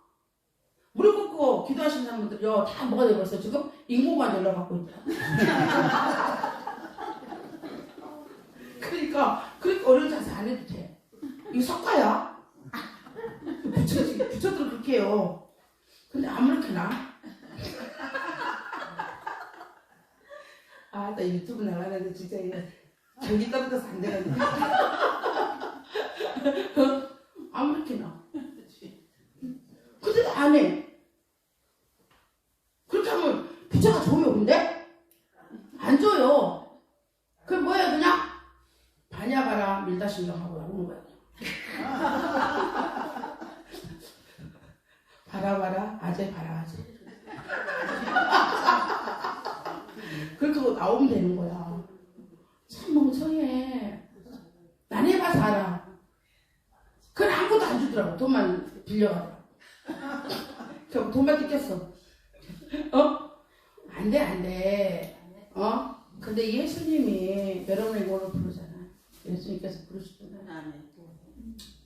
무릎 꿇고 기도하시는 분들요 다 뭐가 되버렸어. 지금 인공관 연락받고 있다. 그러니까 그렇게 어려운 자세 안 해도 돼. 이거 석가야. 부처들 그렇게 해요. 근데 아무렇게나. 나 유튜브 나가는데 진짜 이거 전기 떨어져서 안 되는데. 아무렇게나. 근데도 안 해. 그렇게 하면 부처가 줘요. 근데 안 줘요. 그게 뭐야 그냥 반야가라 밀다신경하고 나오는 거야. 바라바라 아재 바라 아재. 그렇게 나오면 되는 거야. 참 멍청해. 난 해봐서 알아. 그건 아무것도 안 주더라고. 돈만 빌려가더라고. 결국 돈만 뜯겼어. 안 돼. 근데 예수님이 여러분에게 오늘 부르잖아. 예수님께서 부르시잖아.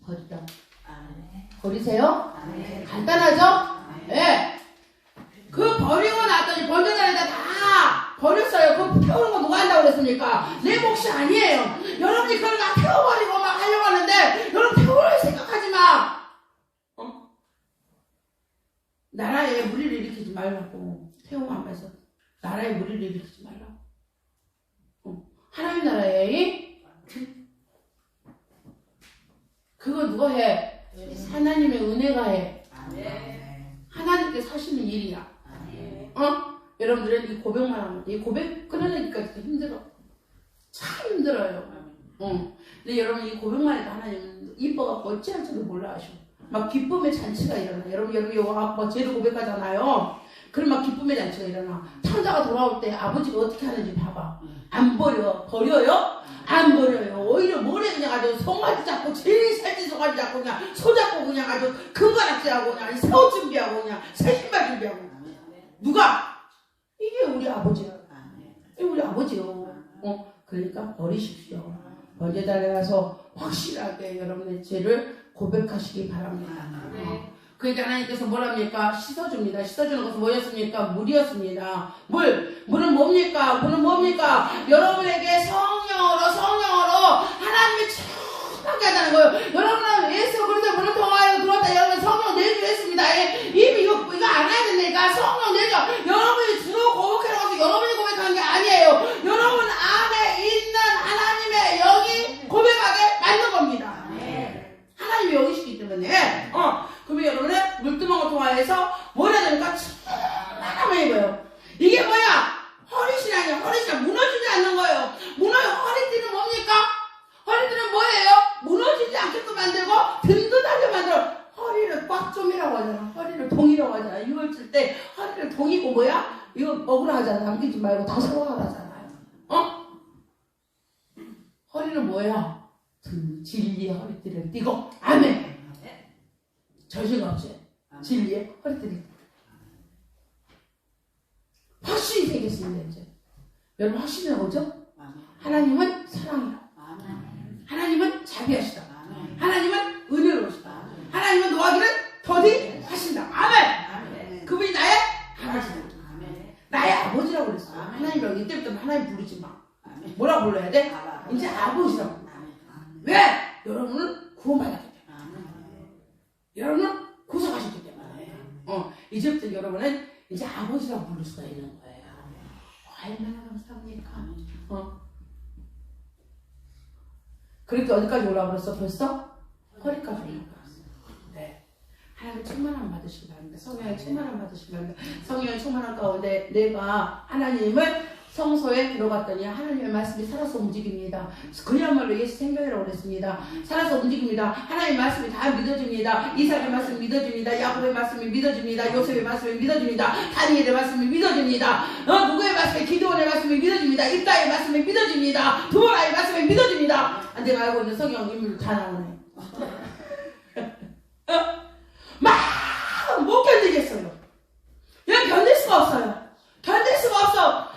버리다. 버리세요? 간단하죠? 네. 그 버리고 났더니 번제단에다 다 버렸어요. 그 태우는 거 누가 한다고 그랬습니까? 내 몫이 아니에요. 여러분이 그걸 다 태워버리고 막 하려고 하는데 여러분 태울 생각하지 마. 나라에 무리를 일으키지 말라고. 태우면서 나라에 무리를 일으키지 말라고. 하나님 나라에 그거 누가 해? 하나님의 은혜가 해. 하나님께 사시는 일이야. 여러분들은 이 고백만 하면 이 고백 끊어내기까지 힘들어. 참 힘들어요. 근데 여러분 이 고백만 해도 하나님은 이뻐갖고 어찌할 줄을 몰라 하셔. 막 기쁨의 잔치가 일어나. 여러분 뭐 죄를 고백하잖아요. 그럼 막 기쁨의 잔치가 일어나. 천사가 돌아올 때 아버지가 어떻게 하는지 봐봐. 안 버려요? 안 버려요. 오히려 모래 그냥 아주 송아지 잡고 제일 살찐 송아지 잡고 그냥 소 잡고 그냥 아주 금가락지하고 그냥 새옷 준비하고 그냥 새 신발 준비하고. 누가? 이게 우리 아버지야. 이게 우리 아버지요. 그러니까 버리십시오. 번제단에 가서 확실하게 여러분의 죄를 고백하시기 바랍니다. 그러니까 하나님께서 뭐랍니까? 씻어줍니다. 씻어주는 것은 뭐였습니까? 물이었습니다. 물은 뭡니까? 물은 뭡니까? 여러분에게 성령으로 하나님이 충만하게 하자는 거예요. 여러분은 예수 그리스도의 물을 통하여 들어왔다. 여러분 성령 내게 해서 뭐라 되니까 하나만 입어요. 이게 뭐야? 허리신앙이야. 허리신앙. 무너지지 않는 거예요. 허리띠는 뭡니까? 허리띠는 뭐예요? 무너지지 않게끔 만들고 든든하게 만들어. 허리를 꽉좀이라고 하잖아. 허리를 동이라고 하잖아. 6월 칠 때 허리를 동이고 뭐야? 이거 억울하잖아. 남기지 말고 다 세워가라잖아요. 허리는 뭐야? 진리의 허리띠를 띠고. 아멘. 저신 없이 진리의 허리띠를 확신이 생겼습니다. 이제 여러분 확신이 나오죠? 하나님은 사랑이라. 하나님은 자비하시다. 하나님은 은혜로우시다. 하나님은 노하기를 더디 하신다. 아멘. 그분이 나의 아버지다. 나의 아버지라고 그랬어. 하나님이라고 이때부터 하나님 부르지 마. 뭐라고 불러야 돼? 이제 아버지라고. 왜? 여러분은 구원받았기 때문에. 여러분은 구속하셨기 때문에. 이제부터 여러분은 이제 아버지라고 부를 수가 있는 거예요. 얼마나 감사합니까? 그렇게 어디까지 올라오고 그랬어? 벌써? 허리까지 올라오고 그랬어. 네. 하나님 충만함 받으시기 바랍니다. 성령의 충만함 받으시기 바랍니다. 성령의 충만함 가운데 내가 하나님을 성소에 들어갔더니 하나님의 말씀이 살아서 움직입니다. 그야말로 예수 생명이라고 그랬습니다. 살아서 움직입니다. 하나님의 말씀이 다 믿어집니다. 이삭의 말씀이 믿어집니다. 야곱의 말씀이 믿어집니다. 요셉의 말씀이 믿어집니다. 다니엘의 말씀이 믿어집니다. 누구의 말씀이 기드온의 말씀이 믿어집니다. 입다의 말씀이 믿어집니다. 두보라의 말씀이 믿어집니다. 내가 알고 있는 성경 인물 다 나오네. 막 못 견디겠어요. 그냥 견딜 수가 없어요. 견딜 수가 없어.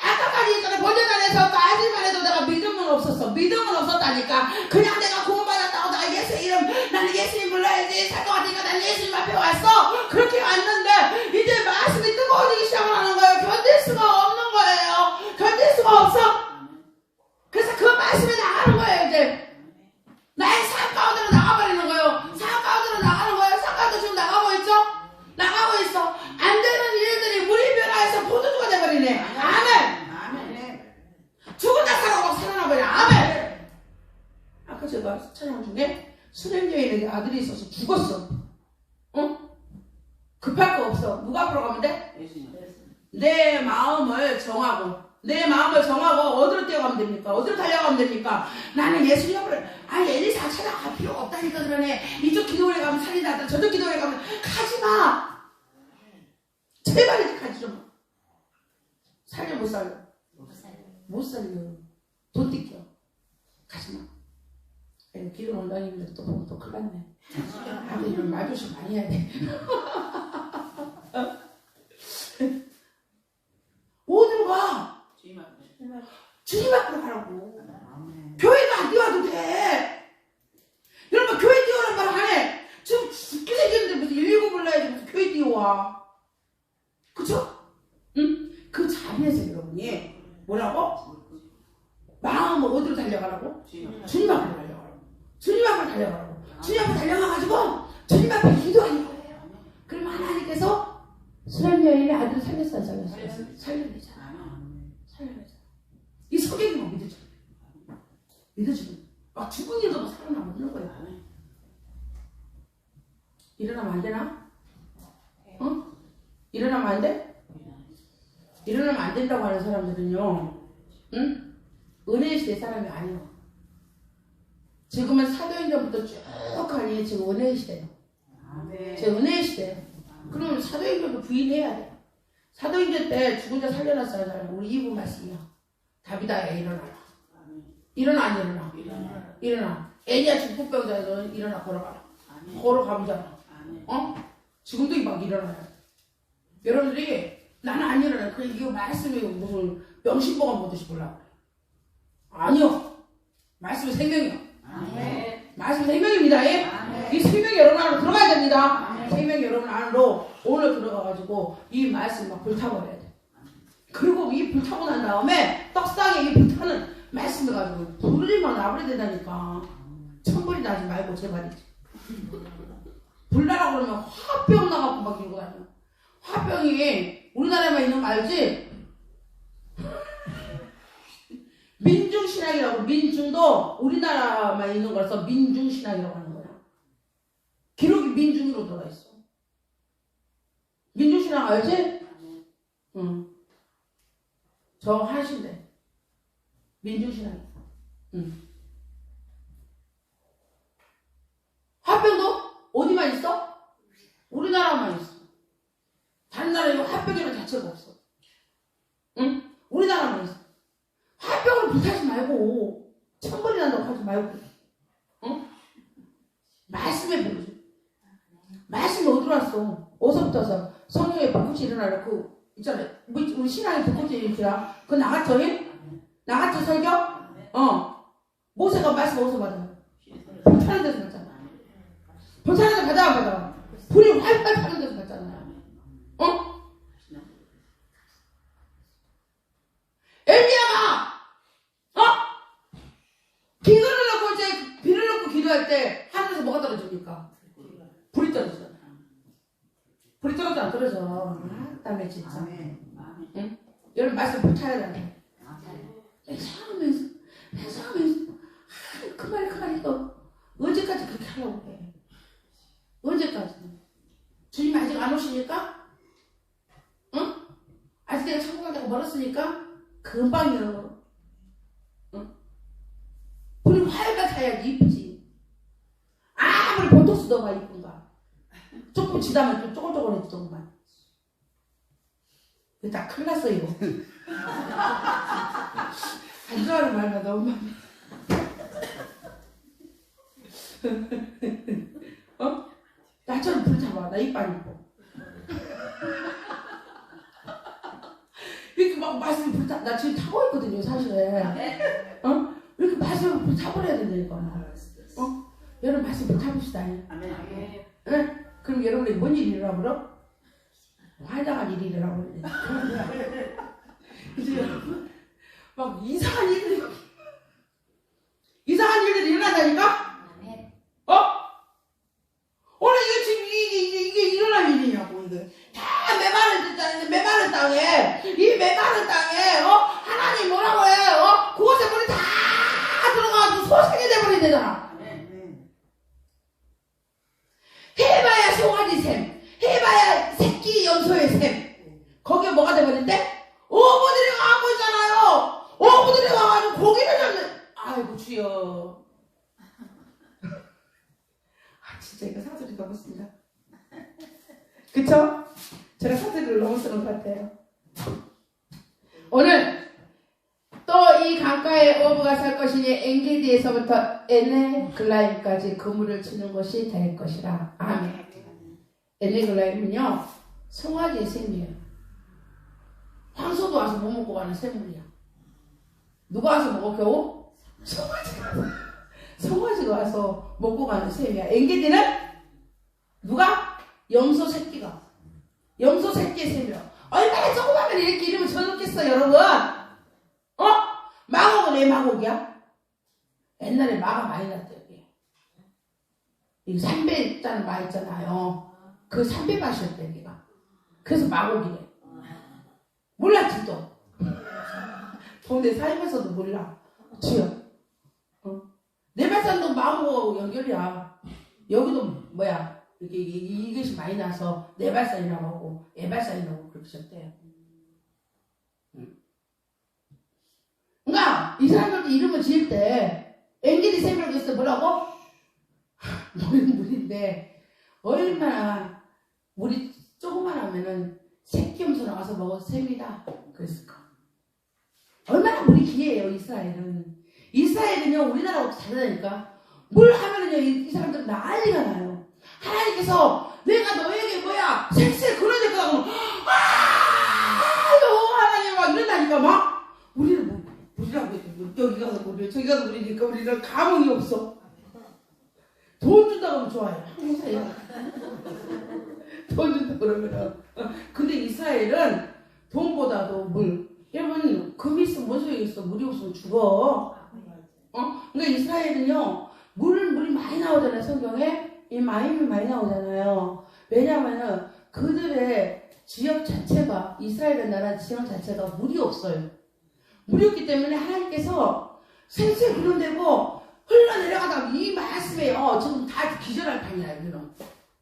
아까까지 있잖아. 번제단에서 까지만 해도 내가 믿음은 없었어. 믿음은 없었다니까. 그냥 내가 구원받았다고 나 예수 이름 나는 예수님 불러야지 살 것 같으니까 난 예수님 앞에 왔어. 그렇게 왔는데 이제 말씀이 뜨거워지기 시작을 하는 거예요. 견딜 수가 없는 거예요. 견딜 수가 없어. 그래서 그 말씀이 나가는 거예요. 이제 나의 삶 가운데로 나가버리는 거예요. 삶 가운데로 나가는 거예요. 삶 가운데 지금 나가고 있죠? 나가고 있어. 안 되는 일들이 우리 변화해서 포도주가 돼버리네. 아멘. 죽은 자 살아가고 살아나버려. 아멘. 아까 제가 찬양 중에 수련 여인에게 아들이 있어서 죽었어. 급할 거 없어. 누가 앞으로 가면 돼? 내 마음을 정하고 어디로 뛰어가면 됩니까? 어디로 달려가면 됩니까? 나는 예수님 앞으로 엘리사 찾아갈 필요가 없다니까. 그러네. 이쪽 기도원에 가면 살이 나다. 저쪽 기도원에 가면 가지마. 제발 이제 가지 좀. 살려 못 살려? 못 살려. 돈 뜯겨. 가지마. 기도 원장님들 또 보고 또 큰일 났네. 근데 이런 말조심 많이 해야 돼. 어디로 가? 주님 앞으로 가라고. 교회도 안 뛰어와도 돼. 여러분 교회 뛰어오는 말 하네. 지금 죽게 생겼는데 무슨 119 불러야지 무슨 교회 뛰어와. 그쵸? 응? 그 자리에서 여러분이 뭐라고? 마음을 어디로 달려가라고? 주님 앞으로 달려가라고. 주님 앞으로 달려가라고. 주님 앞으로 달려가가지고 주님 앞에 기도하는 거예요. 그럼 하나님께서 수련 여인의 아들을 살렸어요. 살려내잖아. 이 성경이만 믿어주면 막 죽은 일도 살아나면 거예요. 일어나면 안 되나? 일어나면 안 돼? 일어나면 안 된다고 하는 사람들은요, 응? 은혜의 시대 사람이 아니에요. 지금은 사도행전부터 쭉 가니 지금 은혜의 시대예요. 지금 은혜의 시대예요. 그러면 사도행전도 부인해야 돼. 사도행전 때 죽은 자 살려놨어요. 우리 이부 말씀이야. 다비다야 일어나라. 일어나 안 일어나? 일어나. 애니야 지금 국병자에서 일어나 걸어가라. 걸어가보자. 지금도 막 일어나요. 여러분들이 나는 안 일어나. 그래 이거 말씀이 무슨 명심보감 보듯이 보려고 그래. 아니요. 말씀이 생명이요. 말씀 생명입니다. 이 생명이 여러분 안으로 들어가야 됩니다. 생명이 여러분 안으로 오늘 들어가가지고 이 말씀 막 불타버려야 돼. 그리고 이 불타고 난 다음에 떡상에 이 불타는 말씀을 가지고 불이만 나버려야 된다니까. 천불이 나지 말고 제발이지. 불나라고 그러면 화병 나가고 막 이러고 다녀. 화병이 우리나라에만 있는 거 알지? 민중신앙이라고. 민중도 우리나라만 있는 거라서 민중신앙이라고 하는 거야. 기록이 민중으로 들어가 있어. 민주신앙 알지? 응. 정하신대. 민주신앙. 응. 화병도 어디만 있어? 우리나라만 있어. 다른 나라에 화병이라는 자체가 없어. 응? 우리나라만 있어. 화병을 불타지 말고 천벌이 난다고 하지 말고, 응? 말씀에 부르지. 말씀이 어디로 왔어? 어서부터서 성령의 불꽃이 일어나라. 그 있잖아. 우리 신앙의 불꽃이 일으키라. 그거 나갔죠? 나갔죠 설교? 모세가 말씀 어디서 받아? 불타는 데서 받잖아. 불타는 데서 받아. 불이 활활 타는 데서 받잖아. 엘리야가 기도를 넣고 이제 비를 넣고 기도할 때 하늘에서 뭐가 떨어집니까? 불이 떨어지잖아. 불이 떨어져 안 떨어져? 땀에 진짜. 응? 여러분 말씀 붙여야 돼. 회상하면서 그 말이 또 언제까지 그렇게 하려고 해? 언제까지? 주님 아직 안 오시니까? 응? 아직 내가 천국 가다가 멀었으니까? 금방이요. 응? 불이 활발 타야지 이쁘지. 아무리 보톡스 넣어봐 이쁜가. 조금 지나면 좀 쪼글쪼글해지 조금만. 이거 다 큰일 났어 이거. 안 좋아하는 말만 너무 많아. 나처럼 불 잡아. 나 이빨 이뻐. 이렇게 막 말씀 불 잡아. 나 지금 타고 있거든요 사실은. 이렇게 말씀을 불 잡아야 된다니까. 여러분 말씀 불 잡읍시다. 아멘. 응? 그럼 여러분이 뭔 일이 일어나 그럼? 환장한 일이 일어나 버리네. 이제 여러분 막 이상한 일들이 일어난다니까? 오늘 이게 지금 이게 일어날 일이냐고 이게. 다 메마른 땅에 이 메마른 땅에 하나님 뭐라고 해? 그곳에 물이 다 들어가서 소생이 돼버린대잖아. 해봐야 송아지 샘, 해봐야 새끼 염소의 샘. 거기에 뭐가 돼버린대? 어부들이 와고 있잖아요. 어부들이 와가지고 고기를 잡는. 아이고 주여. 진짜 이거 사투리 넘었습니다. 그쵸? 제가 사투리를 너무 쓰는 것 같아요. 오늘 또 이 강가에 어부가 살 것이니 엔게디에서부터 에네글라임까지 그물을 치는 것이 될 것이라. 아멘. 에네글라임은요 송아지의 샘이에요. 황소도 와서 못 먹고 가는 샘물이야. 누가 와서 먹어 겨우? 송아지가 와서 먹고 가는 샘이야. 엔게디는 누가? 염소 새끼가. 염소 새끼의 샘이야. 얼마나 조그마한 이렇게 이름을 지어놓겠어 여러분. 마곡은 왜 마곡이야? 옛날에 마가 많이 났대 여기. 이 삼배짜는 마 있잖아요. 그 삼배밭이었대 여기가. 그래서 마곡이래. 몰랐지 또. 동네 살면서도 몰라. 주여. 내발산도 마곡하고 연결이야. 여기도 뭐야 이렇게 이것이 많이 나서 내발산이라고 하고 애발산이라고 그렇게 하셨대요. 그러니까 이 사람들도 이름을 지을 때 엔게디 샘이라고 했을 때 뭐라고? 물인데 얼마나 물이 조그만 하면은 새끼 염소 나와서 먹어서 샘이다 그랬을까? 얼마나 물이 귀해요 이스라엘은. 이스라엘은요 우리나라하고 다르다니까. 물 하면은요 이 사람들은 난리가 나요. 하나님께서 내가 너에게 뭐야 색색 그러질 거라고 하나님 막 이런다니까 막. 우리는 뭐 물이라고 여기 가서 물이 저기 가서 물이니까 우리는 감흥이 없어. 돈 준다고 하면 좋아요. 한국 사회에 돈 준다 그러면은. 근데 이스라엘은 돈보다도 물. 여러분 금이 있으면 뭔 소용이 있어. 물이 없으면 죽어. 그러니까 이스라엘은요 물이 많이 나오잖아요. 성경에 이 마임이 많이 나오잖아요. 왜냐하면은 그들의 지역 자체가 이스라엘의 나라 지역 자체가 물이 없어요. 물이 없기 때문에 하나님께서 생수에 그런데고 흘러내려가다가 이 말씀에요 지금 다 기절할 판이야. 여기는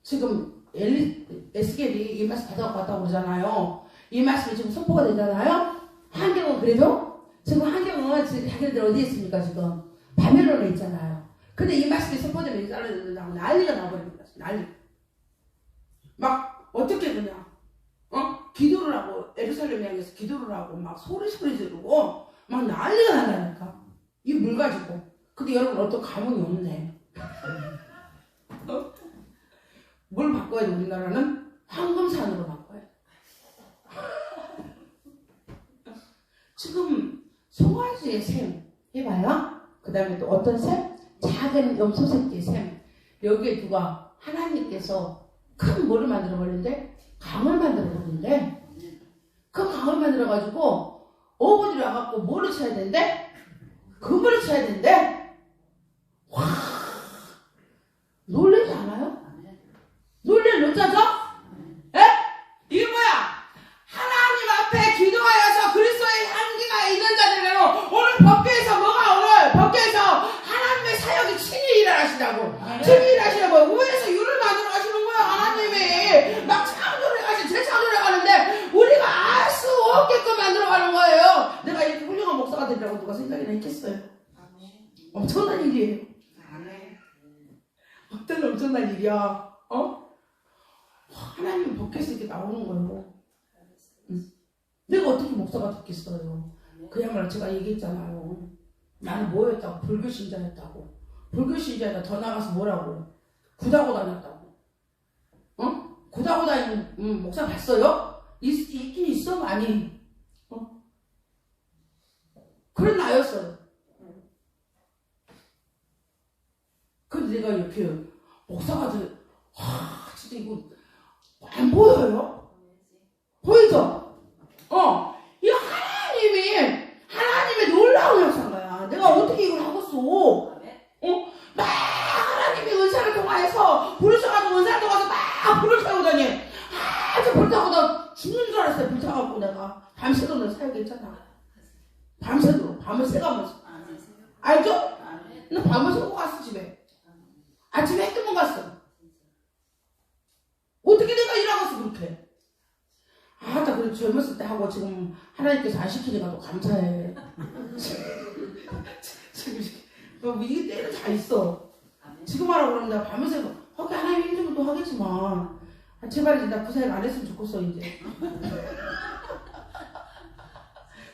지금 에스겔이 이 말씀 받아갖고 왔다고 그러잖아요. 이 말씀이 지금 선포가 되잖아요. 환경은 그래도 지금 환경은 지금 자기네들 어디에 있습니까? 지금 바벨론에 있잖아요. 근데 이 말씀이 선포되면 이 사람들 난리가 나버립니다. 난리. 막 어떻게 그냥 기도를 하고 예루살렘 향해서 기도를 하고 막 소리 지르고 막 난리가 난다니까. 이 물 가지고. 근데 여러분 어떤 감흥이 없네. 뭘 바꿔야 돼? 우리나라는 황금산으로 바꿔야 돼. 지금 송아지의 샘 해봐요. 그 다음에 또 어떤 샘? 작은 염소새끼의 샘. 여기에 누가 하나님께서 큰 뭐를 만들어 버리는데 강을 만들어 버리는데 그 강을 만들어 가지고 어부들이 와갖고 뭐를 쳐야 되는데 그물을 쳐야 되는데 와 놀라지 않아요? 놀자죠? 에? 이게 뭐야? 하나님 앞에 기도하여서 그리스도의 향기가 있는 자들은 오늘 법궤에서 뭐가 오늘 법궤에서 하나님의 사역이 친히 일하시라고 친히 일하시라고 위에서 유를 만들어 가시는 거야. 하나님이 막 창조를 가시 재창조를 가는데 우리가 알 수 없게끔 만들어 가는 거예요. 내가 이렇게 훌륭한 목사가 되리라고 누가 생각이나 했겠어요? 엄청난 일이에요. 어떤 엄청난 일이야. 하나님 법궤에서 이렇게 나오는 거예요. 내가 어떻게 목사가 됐겠어요? 그야말로 제가 얘기했잖아요. 나는 뭐였다고? 불교신자였다고. 불교신자에다 더 나가서 뭐라고? 굿하고 다녔다고. 굿하고 다니는 목사 봤어요? 있긴 있어 많이. 그런 나였어요. 근데 내가 이렇게 목사가 진짜 이거 안 보여요? 보이죠? 이 하나님의 놀라운 역사인 내가 어떻게 이걸 하겠어? 막 하나님의 은사를 통하여서 부르셔가지고 은사를 통해서 막 불을 태우더니 아주 불타고 나 죽는 줄 알았어요. 불타갖고 내가 밤새도록 사역했잖아. 밤새도록 밤을 새가면서 알죠? 나 밤을 새고 갔어 집에. 아침에 해 뜨면 갔어. 어떻게 내가 일하겠어 그렇게. 나 그래 젊었을 때 하고 지금 하나님께서 안 시키니까 또 감사해. 지금 이게 때는 다 있어. 지금 하라고 그러면 내가 밤새 허기 하나님 힘들면 또 하겠지만 제발 나 그 사역 안 했으면 좋겠어 이제.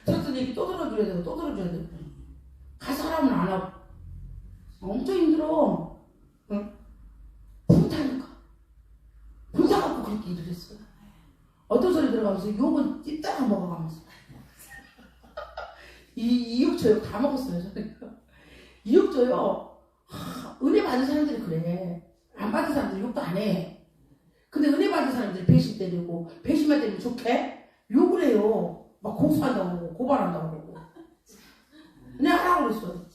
들었던 얘기 또 들어줘야 되고 또 들어줘야 되고 가서 하라면 안 하고 엄청 힘들어. 불타니까 불타갖고 그렇게 일을 했어요. 어떤 소리 들어가면서 욕은 찝다가 먹어가면서 이욕저욕 다 먹었어요. 저는 이욕저욕 은혜 받은 사람들이 그래. 안 받은 사람들이 욕도 안 해. 근데 은혜 받은 사람들이 배신 때리고 배신만 때리면 좋게 욕을 해요. 막 고소한다고 그러고 고발한다고 그러고. 내가 하라고 그랬어요.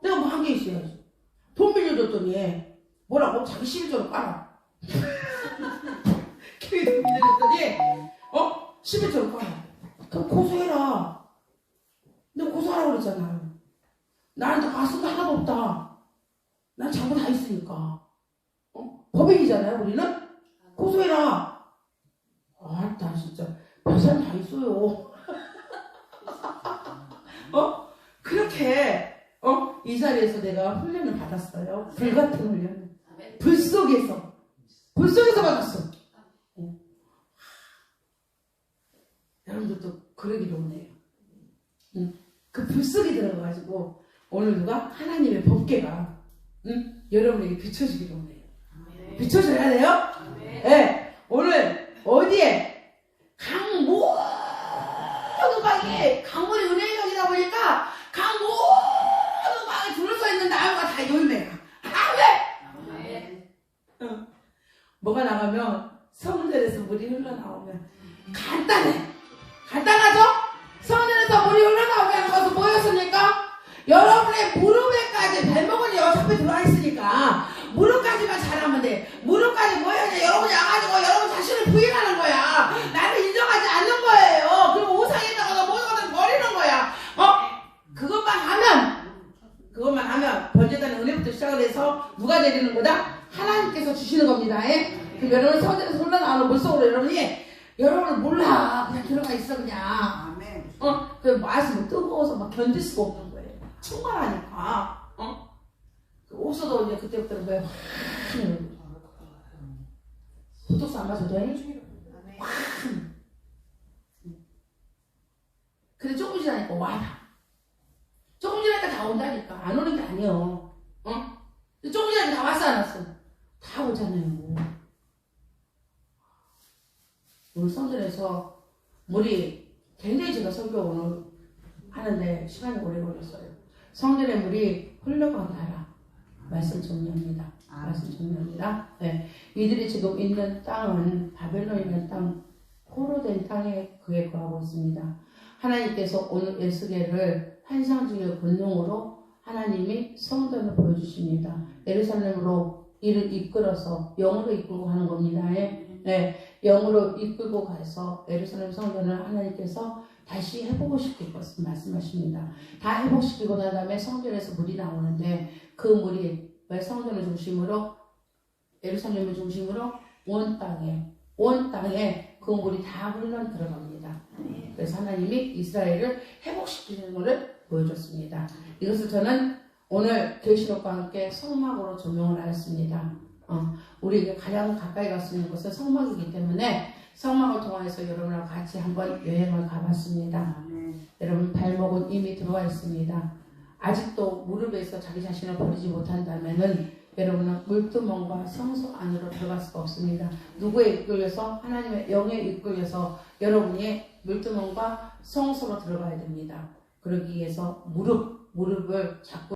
내가 뭐 한 게 있어야지. 돈 빌려줬더니 뭐라고? 자기 11조로 깔아. 걔 돈 빌려줬더니 11조로 깔아. 그럼 고소해라. 내가 고소하라고 그랬잖아. 나한테 가슴도 하나도 없다. 난 장부 다 있으니까. 법인이잖아요 우리는. 고소해라. 나 진짜 별사람 다 있어요. 그렇게 이 자리에서 내가 훈련을 받았어요. 불같은 훈련. 불 속에서 받았어. 여러분들도 그러기로 오네요. 그 불 속에 들어가가지고 오늘 누가 하나님의 법궤가 여러분에게 비춰주기로 오네요. 비춰줘야 돼요? 네. 오늘 어디에 강 모든 방에 강물이 은혜의 영이다 보니까 강 모든 방에 둘러서 있는 나무가 다 열매야. 아멘. 뭐가 나가면 성전에서 물이 흘러나오면 간단하죠? 성전에서 물이 흘러나오게 하는 것은 뭐였습니까? 여러분의 무릎에까지 발목은 어차피 들어와 있으니까 무릎까지만 잘하면 돼. 무릎까지 뭐 해야 돼? 여러분이 와가지고 여러분 자신을 부인하는 거야. 나를 인정하지 않는 거예요. 그리고 우상에다가 모든 것을 버리는 거야. 그것만 하면 번제단의 은혜부터 시작을 해서 누가 내리는 거다? 하나님께서 주시는 겁니다. 그럼 여러분 성전에서 흘러나오는 물속으로 여러분을 몰라. 그냥 들어가 있어 그냥. 그 말씀이 뜨거워서 막 견딜 수가 없는 거예요. 충만하니까. 그 옥수도 이제 그때부터 뭐야. 보톡스 안 맞아도 돼? 근데 조금 지나니까 와다. 조금 지나니까 다 온다니까. 안 오는 게 아니에요. 조금 지나니까 다 왔어 안 왔어? 다 오잖아요. 오늘 성전에서 물이 굉장히 제가 설교 오늘 하는데 시간이 오래 걸렸어요. 성전의 물이 흘러가게 하라. 말씀 정리합니다. 말씀 정리합니다. 네. 이들이 지금 있는 땅은 바벨론이라는 땅, 포로된 땅에 그에 거하고 있습니다. 하나님께서 오늘 에스겔을 환상적인 권능으로 하나님이 성전을 보여주십니다. 예루살렘으로 이를 이끌어서 영으로 이끌고 가는 겁니다. 네, 영으로 이끌고 가서 예루살렘 성전을 하나님께서 다시 해보고 싶을 것을 말씀하십니다. 다 회복시키고 난 다음에 성전에서 물이 나오는데 그 물이 왜 성전을 중심으로 예루살렘을 중심으로 온 땅에 그 물이 다 흘러 들어갑니다. 그래서 하나님이 이스라엘을 회복시키는 것을 보여줬습니다. 이것을 저는 오늘 계시록과 함께 성막으로 조명을 하였습니다. 우리에게 가장 가까이 갈 수 있는 것은 성막이기 때문에 성막을 통해서 여러분과 같이 한번 여행을 가봤습니다. 여러분 발목은 이미 들어와 있습니다. 아직도 무릎에서 자기 자신을 버리지 못한다면은 여러분은 물두멍과 성소 안으로 들어갈 수가 없습니다. 누구에 이끌려서 하나님의 영에 이끌려서 여러분이 물두멍과 성소로 들어가야 됩니다. 그러기 위해서 무릎을 잡고